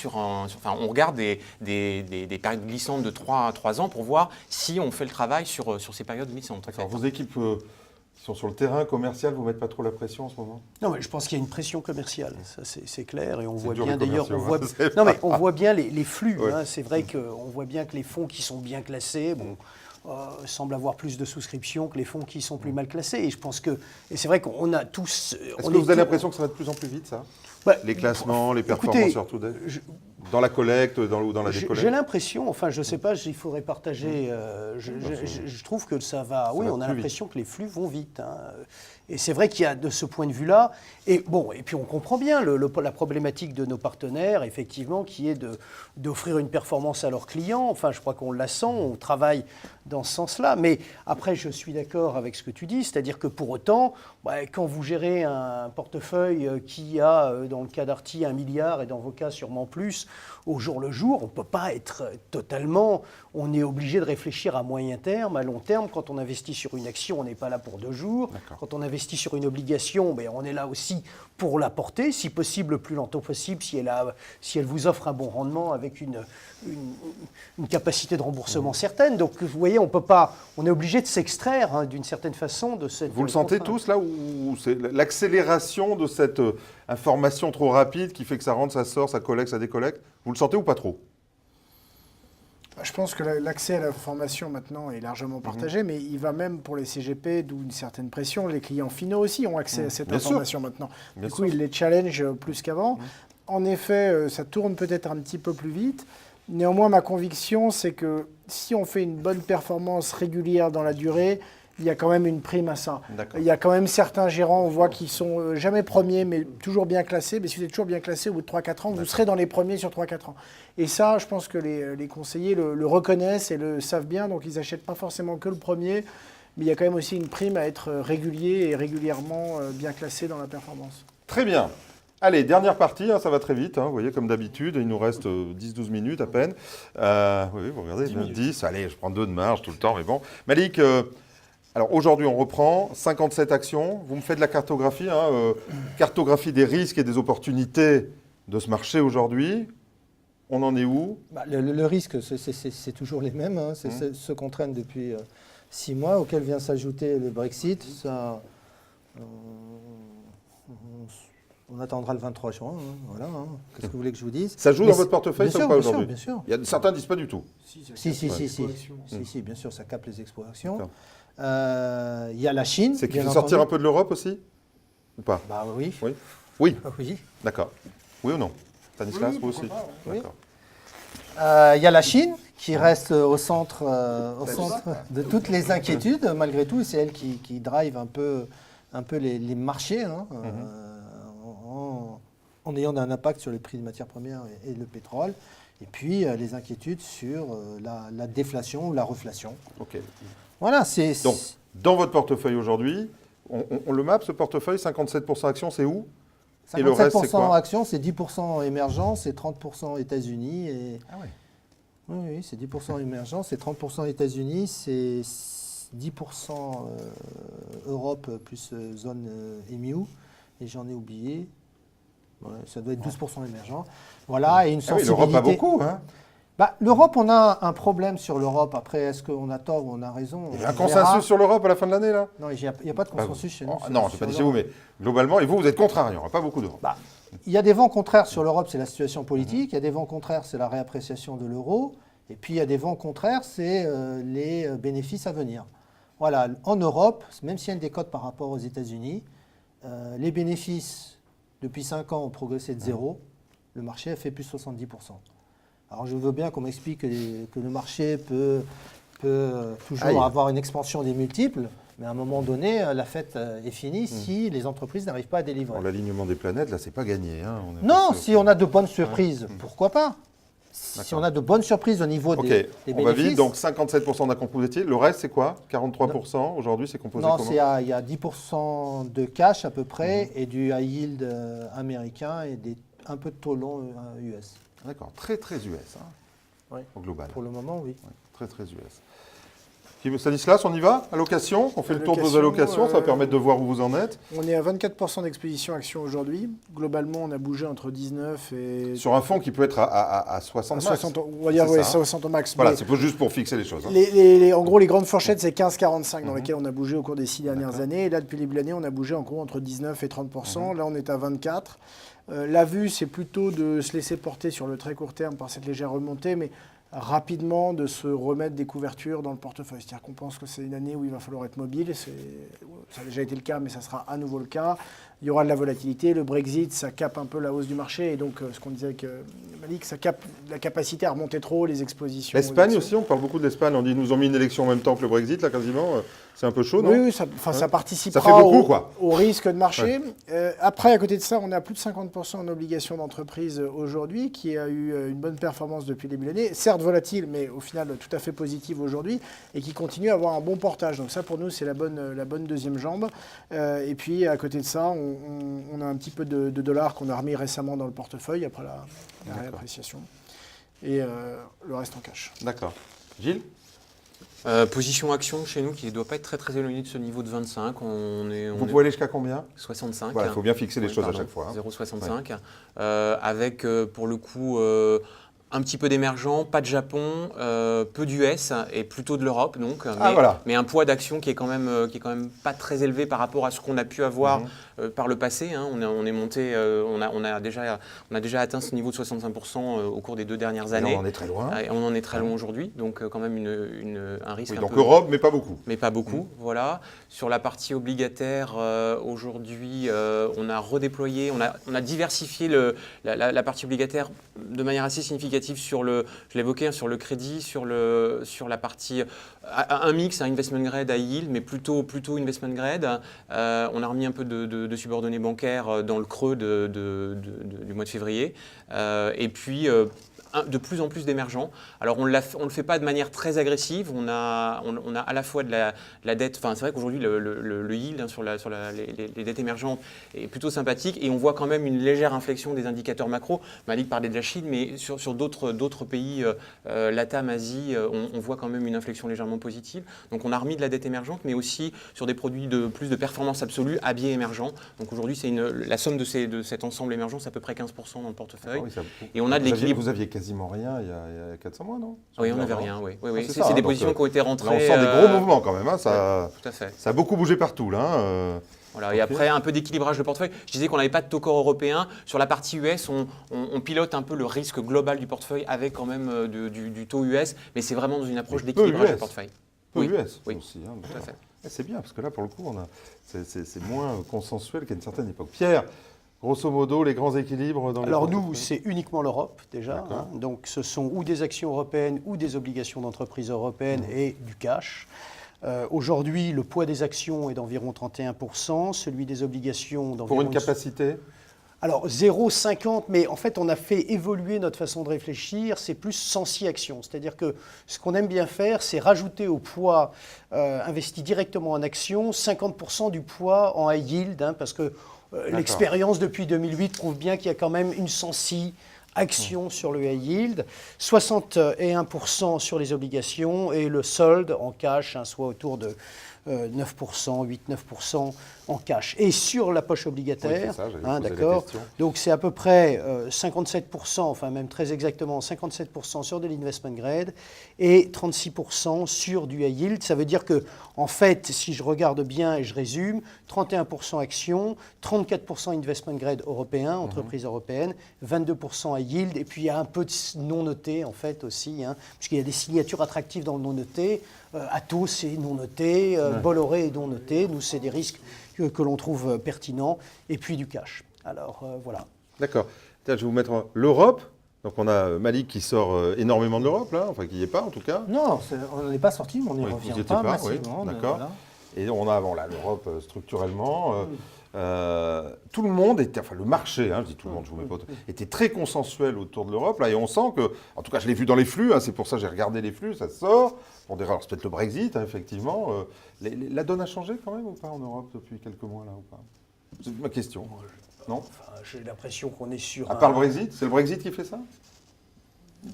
on regarde des périodes glissantes de 3 ans pour voir si on fait le travail sur ces périodes glissantes. D'accord. Vos équipes qui sont sur le terrain commercial, vous ne mettez pas trop la pression en ce moment? Non, mais je pense qu'il y a une pression commerciale, ça c'est clair, et on voit bien d'ailleurs, on voit bien les flux. Ouais. Hein, c'est vrai qu'on voit bien que les fonds qui sont bien classés, semblent avoir plus de souscriptions que les fonds qui sont plus mal classés. Et je pense que, et c'est vrai qu'on a tous. Est-ce que vous avez l'impression que ça va de plus en plus vite, ça? Les classements, les performances surtout dans la collecte ou dans la décollecte? J'ai l'impression, enfin je ne sais pas, il faudrait partager, je trouve que ça va, oui, on a l'impression que les flux vont vite. Hein. Et c'est vrai qu'il y a de ce point de vue-là, et puis on comprend bien la problématique de nos partenaires, effectivement, qui est d'offrir une performance à leurs clients. Enfin, je crois qu'on la sent, on travaille dans ce sens-là. Mais après, je suis d'accord avec ce que tu dis, c'est-à-dire que pour autant, quand vous gérez un portefeuille qui a, dans le cas d'Arty, 1 milliard, et dans vos cas sûrement plus, au jour le jour, on ne peut pas être totalement... On est obligé de réfléchir à moyen terme, à long terme. Quand on investit sur une action, on n'est pas là pour 2 jours. Quand on investit sur une obligation, on est là aussi pour la porter, si possible le plus longtemps possible, si elle vous offre un bon rendement avec une capacité de remboursement certaine. Donc vous voyez, on est obligé de s'extraire d'une certaine façon de cette... Vous le sentez tous là, ou c'est l'accélération de cette information trop rapide qui fait que ça rentre, ça sort, ça collecte, ça décollecte? Vous le sentez ou pas trop? Je pense que l'accès à l'information maintenant est largement partagé, mais il va même pour les CGP, d'où une certaine pression. Les clients finaux aussi ont accès à cette information maintenant. Du coup, ils les challengent plus qu'avant. En effet, ça tourne peut-être un petit peu plus vite. Néanmoins, ma conviction, c'est que si on fait une bonne performance régulière dans la durée, il y a quand même une prime à ça. D'accord. Il y a quand même certains gérants, on voit qu'ils sont jamais premiers, mais toujours bien classés. Mais si vous êtes toujours bien classé, au bout de 3-4 ans, vous serez dans les premiers sur 3-4 ans. Et ça, je pense que les conseillers le reconnaissent et le savent bien, donc ils n'achètent pas forcément que le premier, mais il y a quand même aussi une prime à être régulier et régulièrement bien classé dans la performance. Très bien. Allez, dernière partie, ça va très vite, vous voyez, comme d'habitude, il nous reste 10-12 minutes à peine. Oui, vous regardez, 10, allez, je prends 2 de marge tout le temps, mais bon. Malik, alors aujourd'hui on reprend, 57 actions, vous me faites de la cartographie, cartographie des risques et des opportunités de ce marché aujourd'hui. On en est où? Le risque, c'est toujours les mêmes, c'est ceux qu'on traîne depuis 6 mois, auquel vient s'ajouter le Brexit. Ça, on attendra le 23 juin, voilà. Qu'est-ce que vous voulez que je vous dise? Ça joue dans votre portefeuille, ça ou pas aujourd'hui? Bien sûr. Certains disent pas du tout. Si, bien sûr, ça capte les expo-actions. Il y a la Chine. C'est qu'il faut sortir un peu de l'Europe aussi? Ou pas? Bah oui. Oui. Oui. Oui. D'accord. Oui ou non? Stanislas, vous aussi? Oui. D'accord. Il y a la Chine qui reste au centre de toutes les inquiétudes, malgré tout. C'est elle qui drive un peu les marchés, en ayant un impact sur les prix de matières premières et le pétrole. Et puis les inquiétudes sur la déflation ou la reflation. Ok. Voilà, c'est... Donc, dans votre portefeuille aujourd'hui, on le map, ce portefeuille, 57% actions, c'est où? 57% et le reste, c'est quoi? actions, c'est 10% émergence et 30% États-Unis. Ah ouais. Oui, c'est 10% émergence et 30% États-Unis, c'est 10% Europe plus zone EMU. Et j'en ai oublié. Ouais, ça doit être 12% émergent. Voilà, et une sensibilité. L'Europe, pas beaucoup, L'Europe, on a un problème sur l'Europe. Après, est-ce qu'on a tort ou on a raison? Il y a un consensus sur l'Europe à la fin de l'année, là? Non, il n'y a pas de consensus chez nous. Non, je n'ai pas dit chez vous, mais globalement, et vous êtes contrariant, il n'y aura pas beaucoup d'Europe. Il y a des vents contraires sur l'Europe, c'est la situation politique. Il y a des vents contraires, c'est la réappréciation de l'euro. Et puis, il y a des vents contraires, c'est les bénéfices à venir. Voilà, en Europe, même s'il y a une décote par rapport aux États-Unis, les bénéfices, depuis 5 ans, ont progressé de 0. Le marché a fait plus de 70%. Alors, je veux bien qu'on m'explique que le marché peut toujours avoir une expansion des multiples, mais à un moment donné, la fête est finie si les entreprises n'arrivent pas à délivrer. L'alignement des planètes, là, c'est pas gagné. Non, si on a de bonnes surprises, pourquoi pas? Si on a de bonnes surprises au niveau des bénéfices. On va vite, donc 57% d'un composé. Le reste, c'est quoi? 43% aujourd'hui, c'est composé comment? Non, il y a 10% de cash à peu près et du high yield américain et un peu de taux long US. D'accord, très US, au global. Pour le moment, oui. Ouais, très US. Stanislas, on y va? Allocation? On fait le tour de vos allocations, ça va permettre de voir où vous en êtes. On est à 24% d'exposition action aujourd'hui. Globalement, on a bougé entre 19 et... Sur un fonds qui peut être à 60 max. On va dire 60 au max. Voilà, c'est juste pour fixer les choses. En gros, les grandes fourchettes, c'est 15-45 dans lesquelles on a bougé au cours des 6 dernières années. Et là, depuis le début de l'année, on a bougé en gros entre 19 et 30%. Là, on est à 24. La vue, c'est plutôt de se laisser porter sur le très court terme par cette légère remontée, mais rapidement de se remettre des couvertures dans le portefeuille. C'est-à-dire qu'on pense que c'est une année où il va falloir être mobile. Ça a déjà été le cas, mais ça sera à nouveau le cas. Il y aura de la volatilité. Le Brexit, ça capte un peu la hausse du marché. Et donc, ce qu'on disait avec Malik, ça capte la capacité à remonter trop les expositions. L'Espagne aussi, on parle beaucoup de l'Espagne. On dit, ils nous ont mis une élection en même temps que le Brexit, là, quasiment. C'est un peu chaud, non? Oui, ça participera ça fait beaucoup, au risque de marché. Ouais. Après, à côté de ça, on a plus de 50% en obligations d'entreprise aujourd'hui, qui a eu une bonne performance depuis le début de l'année. Certes volatile, mais au final tout à fait positive aujourd'hui, et qui continue à avoir un bon portage. Donc ça, pour nous, c'est la bonne deuxième jambe. Et puis, à côté de ça, on a un petit peu de dollars qu'on a remis récemment dans le portefeuille après la réappréciation. Et le reste en cash. D'accord. Gilles? Position action chez nous qui ne doit pas être très éloignée de ce niveau de 25. Vous pouvez aller jusqu'à combien? 65. Voilà, il faut bien fixer les choses à chaque fois. 0,65. Avec, pour le coup, un petit peu d'émergent, pas de Japon, peu d'US et plutôt de l'Europe. Donc, mais un poids d'action qui est quand même pas très élevé par rapport à ce qu'on a pu avoir par le passé. On est monté, on a déjà atteint ce niveau de 65% au cours des 2 dernières années. On en est très loin. Et on en est très loin aujourd'hui, donc quand même un risque. Donc Europe, mais pas beaucoup. Mais pas beaucoup, voilà. Sur la partie obligataire, aujourd'hui, on a redéployé, on a diversifié la partie obligataire de manière assez significative négatifs sur je l'évoquais, sur le crédit, sur la partie, un mix, un investment grade à yield, mais plutôt investment grade. On a remis un peu de subordonnés bancaires dans le creux du mois de février. Et puis, de plus en plus d'émergents. Alors on ne le fait pas de manière très agressive, on a à la fois de la dette, enfin c'est vrai qu'aujourd'hui le yield sur les dettes émergentes est plutôt sympathique et on voit quand même une légère inflexion des indicateurs macro. Malik parlait de la Chine, mais sur d'autres pays, LATAM, Asie, on voit quand même une inflexion légèrement positive. Donc on a remis de la dette émergente, mais aussi sur des produits de plus de performance absolue à biais émergent. Donc aujourd'hui la somme de cet ensemble émergent, c'est à peu près 15% dans le portefeuille. Ah oui, et on a de l'équilibre. Vous aviez quasiment rien il y a 400 mois, non? Oui, on n'avait rien, oui. C'est des positions qui ont été rentrées. Là, on sent des gros mouvements quand même. Hein, ça, tout à fait. Ça a beaucoup bougé partout. Là, Voilà, okay. Et après, un peu d'équilibrage de portefeuille. Je disais qu'on n'avait pas de taux corps européen. Sur la partie US, on pilote un peu le risque global du portefeuille avec quand même du taux US, mais c'est vraiment dans une approche d'équilibrage du portefeuille. Peu US oui, aussi. Hein, tout à fait. C'est bien, parce que là, pour le coup, c'est moins consensuel qu'à une certaine époque. Pierre, grosso modo, les grands équilibres dans les Alors nous, c'est uniquement l'Europe déjà. Hein, donc ce sont ou des actions européennes ou des obligations d'entreprise européennes et du cash. Aujourd'hui, le poids des actions est d'environ 31%, celui des obligations d'environ... Pour une capacité? Alors 0,50, mais en fait on a fait évoluer notre façon de réfléchir, c'est plus 106 actions. C'est-à-dire que ce qu'on aime bien faire, c'est rajouter au poids investi directement en actions 50% du poids en high yield, hein, parce que l'expérience depuis 2008 prouve bien qu'il y a quand même une 106 actions sur le high yield, 61% sur les obligations et le solde en cash, hein, soit autour de 9%, 8-9% en cash. Et sur la poche obligataire, oui, d'accord. Donc c'est à peu près 57%, enfin même très exactement 57% sur de l'investment grade et 36% sur du high yield. Ça veut dire que, en fait, si je regarde bien et je résume, 31% actions, 34% investment grade européen, entreprise européenne, 22% high yield, et puis il y a un peu de non noté en fait aussi, hein, puisqu'il y a des signatures attractives dans le non noté. Atos est non noté, Bolloré est non noté. Nous, c'est des risques que l'on trouve pertinents. Et puis du cash. Alors, voilà. D'accord. Tiens, je vais vous mettre l'Europe. Donc, on a Malik qui sort énormément de l'Europe, là. Enfin, qui n'y est pas, en tout cas. Non, on n'en est pas sorti, mais on n'y revient pas massivement. Oui, d'accord. Voilà. Et on a l'Europe structurellement. Tout le monde était, enfin le marché, hein, je dis tout le monde, je vous mets pas, était très consensuel autour de l'Europe. Là, et on sent que, en tout cas, je l'ai vu dans les flux, hein, c'est pour ça que j'ai regardé les flux, ça sort. Bon, alors c'est peut-être le Brexit, hein, effectivement. La donne a changé quand même ou pas en Europe depuis quelques mois, là, ou pas? C'est ma question. Non, enfin, j'ai l'impression qu'on est sur. À part le Brexit, c'est le Brexit qui fait ça?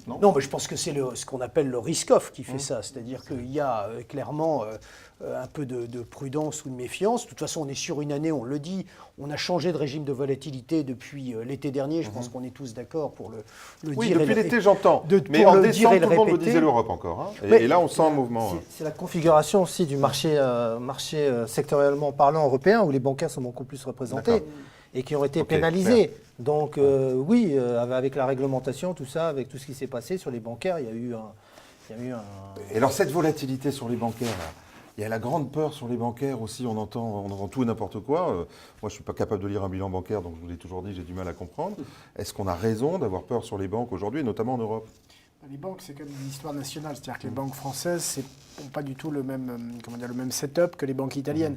Non, mais je pense que c'est ce qu'on appelle le risk-off qui fait ça. C'est-à-dire qu'il y a clairement un peu de prudence ou de méfiance. De toute façon, on est sur une année, on le dit, on a changé de régime de volatilité depuis l'été dernier. Je pense qu'on est tous d'accord pour le oui, dire. Oui, depuis l'été, j'entends. Mais en décembre, tout le monde me disait l'Europe encore. Hein. Et là, on sent un mouvement. C'est la configuration aussi du marché sectoriellement parlant européen, où les bancaires sont beaucoup plus représentés et qui ont été pénalisés. Clair. Donc oui, avec la réglementation, tout ça, avec tout ce qui s'est passé sur les bancaires, il y a eu un... Et alors cette volatilité sur les bancaires, là, il y a la grande peur sur les bancaires aussi, on entend tout et n'importe quoi. Moi, je ne suis pas capable de lire un bilan bancaire, donc je vous l'ai toujours dit, j'ai du mal à comprendre. Est-ce qu'on a raison d'avoir peur sur les banques aujourd'hui, notamment en Europe? Les banques, c'est comme une histoire nationale, c'est-à-dire que les banques françaises n'ont pas du tout le même setup que les banques italiennes.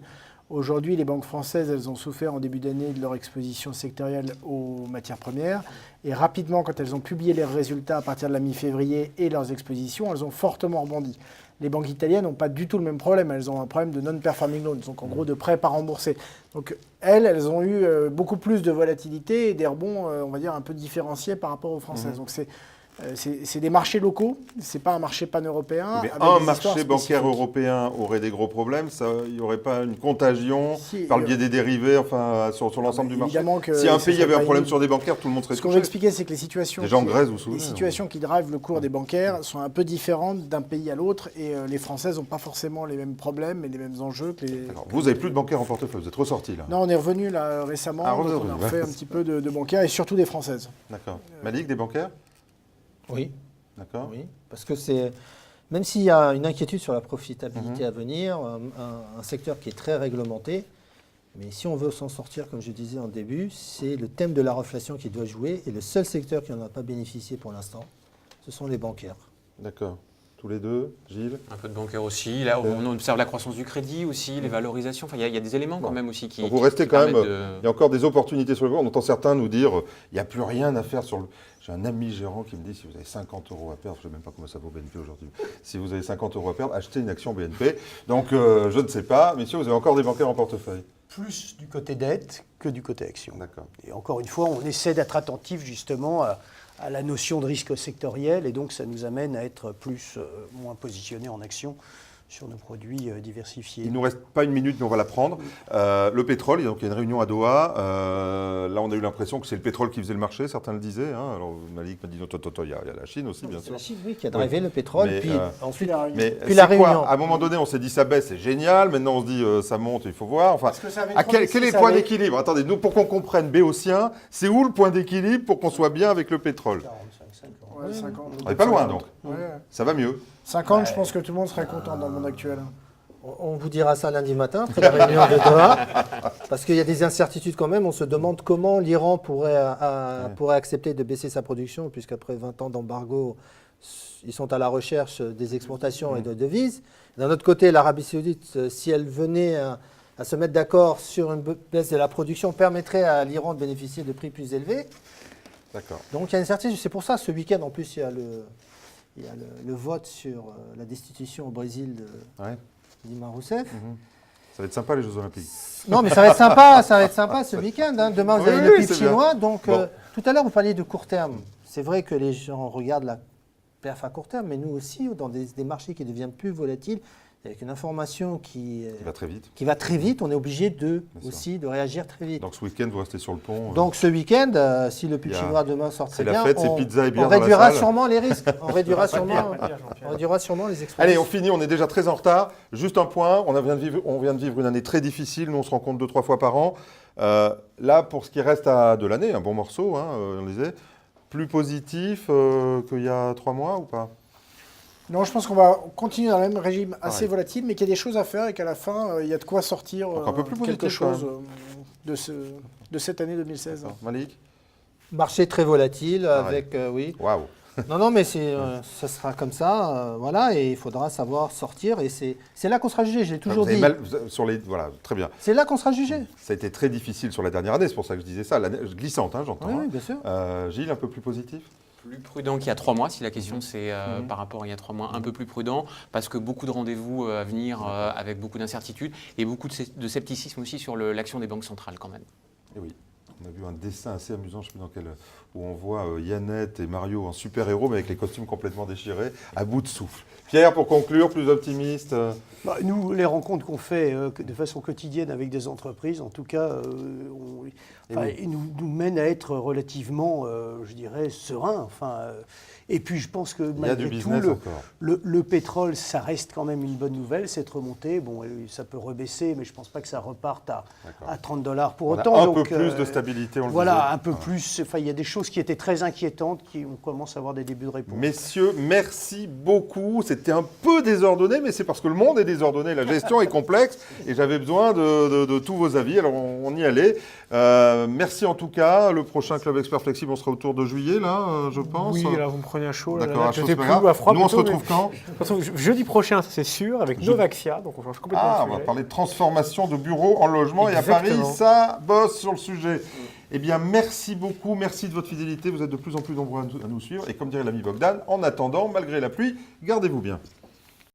Aujourd'hui, les banques françaises, elles ont souffert en début d'année de leur exposition sectorielle aux matières premières. Et rapidement, quand elles ont publié leurs résultats à partir de la mi-février et leurs expositions, elles ont fortement rebondi. Les banques italiennes n'ont pas du tout le même problème. Elles ont un problème de non-performing loans, donc en gros de prêts pas remboursés. Donc elles ont eu beaucoup plus de volatilité et des rebonds, on va dire, un peu différenciés par rapport aux françaises. Donc c'est des marchés locaux, c'est pas un marché pan-européen. Mais un marché bancaire européen aurait des gros problèmes, il n'y aurait pas une contagion par le biais des dérivés, enfin sur l'ensemble du marché. Si un pays avait un problème sur des bancaires, tout le monde serait touché. Ce qu'on veut expliquer, c'est que les situations, les situations qui drivent le cours des bancaires sont un peu différentes d'un pays à l'autre et les Françaises n'ont pas forcément les mêmes problèmes et les mêmes enjeux que les... Alors, vous n'avez plus de bancaires en portefeuille, vous êtes ressorti là? Non, on est revenu là récemment, on a refait un petit peu de bancaires et surtout des Françaises. D'accord. Malik, des bancaires? Oui. D'accord. Oui, parce que même s'il y a une inquiétude sur la profitabilité à venir, un secteur qui est très réglementé, mais si on veut s'en sortir, comme je disais en début, c'est le thème de la reflation qui doit jouer, et le seul secteur qui n'en a pas bénéficié pour l'instant, ce sont les bancaires. D'accord. Tous les deux, Gilles? Un peu de bancaire aussi. Là, on observe la croissance du crédit aussi, les valorisations. Enfin, il y a des éléments quand même aussi qui. Donc vous restez qui quand même. permettent de- Il y a encore des opportunités sur le board. On entend certains nous dire il n'y a plus rien à faire sur le. J'ai un ami gérant qui me dit si vous avez 50 € à perdre, je ne sais même pas comment ça vaut BNP aujourd'hui. Si vous avez 50 € à perdre, achetez une action BNP. Donc je ne sais pas, messieurs, vous avez encore des bancaires en portefeuille. Plus du côté dette que du côté action. D'accord. Et encore une fois, on essaie d'être attentif justement à la notion de risque sectoriel et donc ça nous amène à être moins positionnés en action sur nos produits diversifiés. Il ne nous reste pas une minute, mais on va la prendre. Le pétrole, donc il y a une réunion à Doha. Là, on a eu l'impression que c'est le pétrole qui faisait le marché, certains le disaient. Hein. Alors Malik m'a dit non, il y a la Chine aussi, bien C'est sûr. la Chine, oui, qui a drivé le pétrole. Mais, Puis ensuite, Mais Puis la c'est quoi réunion. À un moment donné, on s'est dit ça baisse, c'est génial. Maintenant, on se dit ça monte, il faut voir. Enfin, Parce que ça avait à trop quel baissé, est le ça point avait- d'équilibre? Attendez, nous, pour qu'on comprenne Béotien, c'est où le point d'équilibre pour qu'on soit bien avec le pétrole? 45, 50. Ouais, 50. On n'est pas loin, donc. Ouais. Ça va mieux. 50, je pense que tout le monde serait content dans le monde actuel. on vous dira ça lundi matin, après la réunion de Doha, parce qu'il y a des incertitudes quand même. On se demande comment l'Iran pourrait accepter de baisser sa production, puisqu'après 20 ans d'embargo, ils sont à la recherche des exportations et de devises. D'un autre côté, l'Arabie saoudite, si elle venait à se mettre d'accord sur une baisse de la production, permettrait à l'Iran de bénéficier de prix plus élevés. D'accord. Donc il y a une incertitude. C'est pour ça, ce week-end, en plus, il y a le vote sur la destitution au Brésil de Ouais. Dilma Rousseff. Ça va être sympa, les Jeux Olympiques. Non, mais ça va être sympa ce week-end. Hein. Demain, vous avez Oui, le oui, PIB c'est bien. chinois. Donc, Bon. tout à l'heure, vous parliez de court terme. C'est vrai que les gens regardent la perf à court terme, mais nous aussi, dans des marchés qui deviennent plus volatiles, avec une information qui Il va très vite. va très vite, on est obligé sûr. aussi de réagir très vite. Donc ce week-end, vous restez sur le pont. Donc ce week-end, si le PIB Il y a- chinois demain sort très c'est la bien, fête, c'est on, pizza et bière on dans la réduira salle. sûrement les risques. On réduira Pas de sûrement, pierre, Jean-Pierre. on réduira sûrement les expositions. Allez, on finit, on est déjà très en retard. Juste un point, on vient de vivre une année très difficile, nous on se rencontre 2-3 fois par an. Là, pour ce qui reste de l'année, un bon morceau, hein, on disait, plus positif qu'il y a 3 mois ou pas? Non, je pense qu'on va continuer dans le même régime assez Pareil. volatile, mais qu'il y a des choses à faire et qu'à la fin, il y a de quoi sortir Donc un peu plus quelque positif, quand chose de cette année 2016. Malik? Marché très volatile, Pareil. avec, oui. Waouh. Non, mais ça sera comme ça, voilà, et il faudra savoir sortir, et c'est là qu'on sera jugé, je l'ai toujours Vous avez dit. sur les, voilà, très bien. C'est là qu'on sera jugé. Ça a été très difficile sur la dernière année, c'est pour ça que je disais ça. L'année glissante, hein, j'entends. Oui, hein. oui, bien sûr. Gilles, un peu plus positif? Plus prudent qu'il y a 3 mois, si la question c'est par rapport à il y a 3 mois, un peu plus prudent, parce que beaucoup de rendez-vous à venir avec beaucoup d'incertitudes et beaucoup de scepticisme aussi sur l'action des banques centrales quand même. Et oui. On a vu un dessin assez amusant, je ne sais plus dans quel, où on voit Yannette et Mario en super-héros, mais avec les costumes complètement déchirés, à bout de souffle. Pierre, pour conclure, plus optimiste Nous, les rencontres qu'on fait de façon quotidienne avec des entreprises, en tout cas, ils nous mènent à être relativement, je dirais, sereins. Et puis, je pense que Il y a du malgré tout, business encore. le pétrole, ça reste quand même une bonne nouvelle, cette remontée. Bon, ça peut rebaisser, mais je ne pense pas que ça reparte à $30 pour On a autant. un Donc, peu plus de stabilité, on le Voilà, disait. un peu plus. Enfin, il y a des choses qui étaient très inquiétantes, on commence à avoir des débuts de réponse. Messieurs, merci beaucoup. C'était un peu désordonné, mais c'est parce que le monde est désordonné, la gestion est complexe, et j'avais besoin de tous vos avis, alors on y allait. Merci en tout cas. Le prochain Club Expert Flexible, on sera autour de juillet, là, je pense. Oui, là, vous me prenez à chaud. là, D'accord, là, à je chaud, sais c'est pas plus, grave. ou à froid Nous, on se plutôt, retrouve quand mais- De toute façon, jeudi prochain, ça, c'est sûr, avec Novaxia, donc on change complètement Ah, de on va sujet. parler de transformation de bureaux en logement, et à Exactement. Paris, ça bosse sur le sujet. Eh bien, merci beaucoup, merci de votre fidélité. Vous êtes de plus en plus nombreux à nous suivre. Et comme dirait l'ami Bogdan, en attendant, malgré la pluie, gardez-vous bien.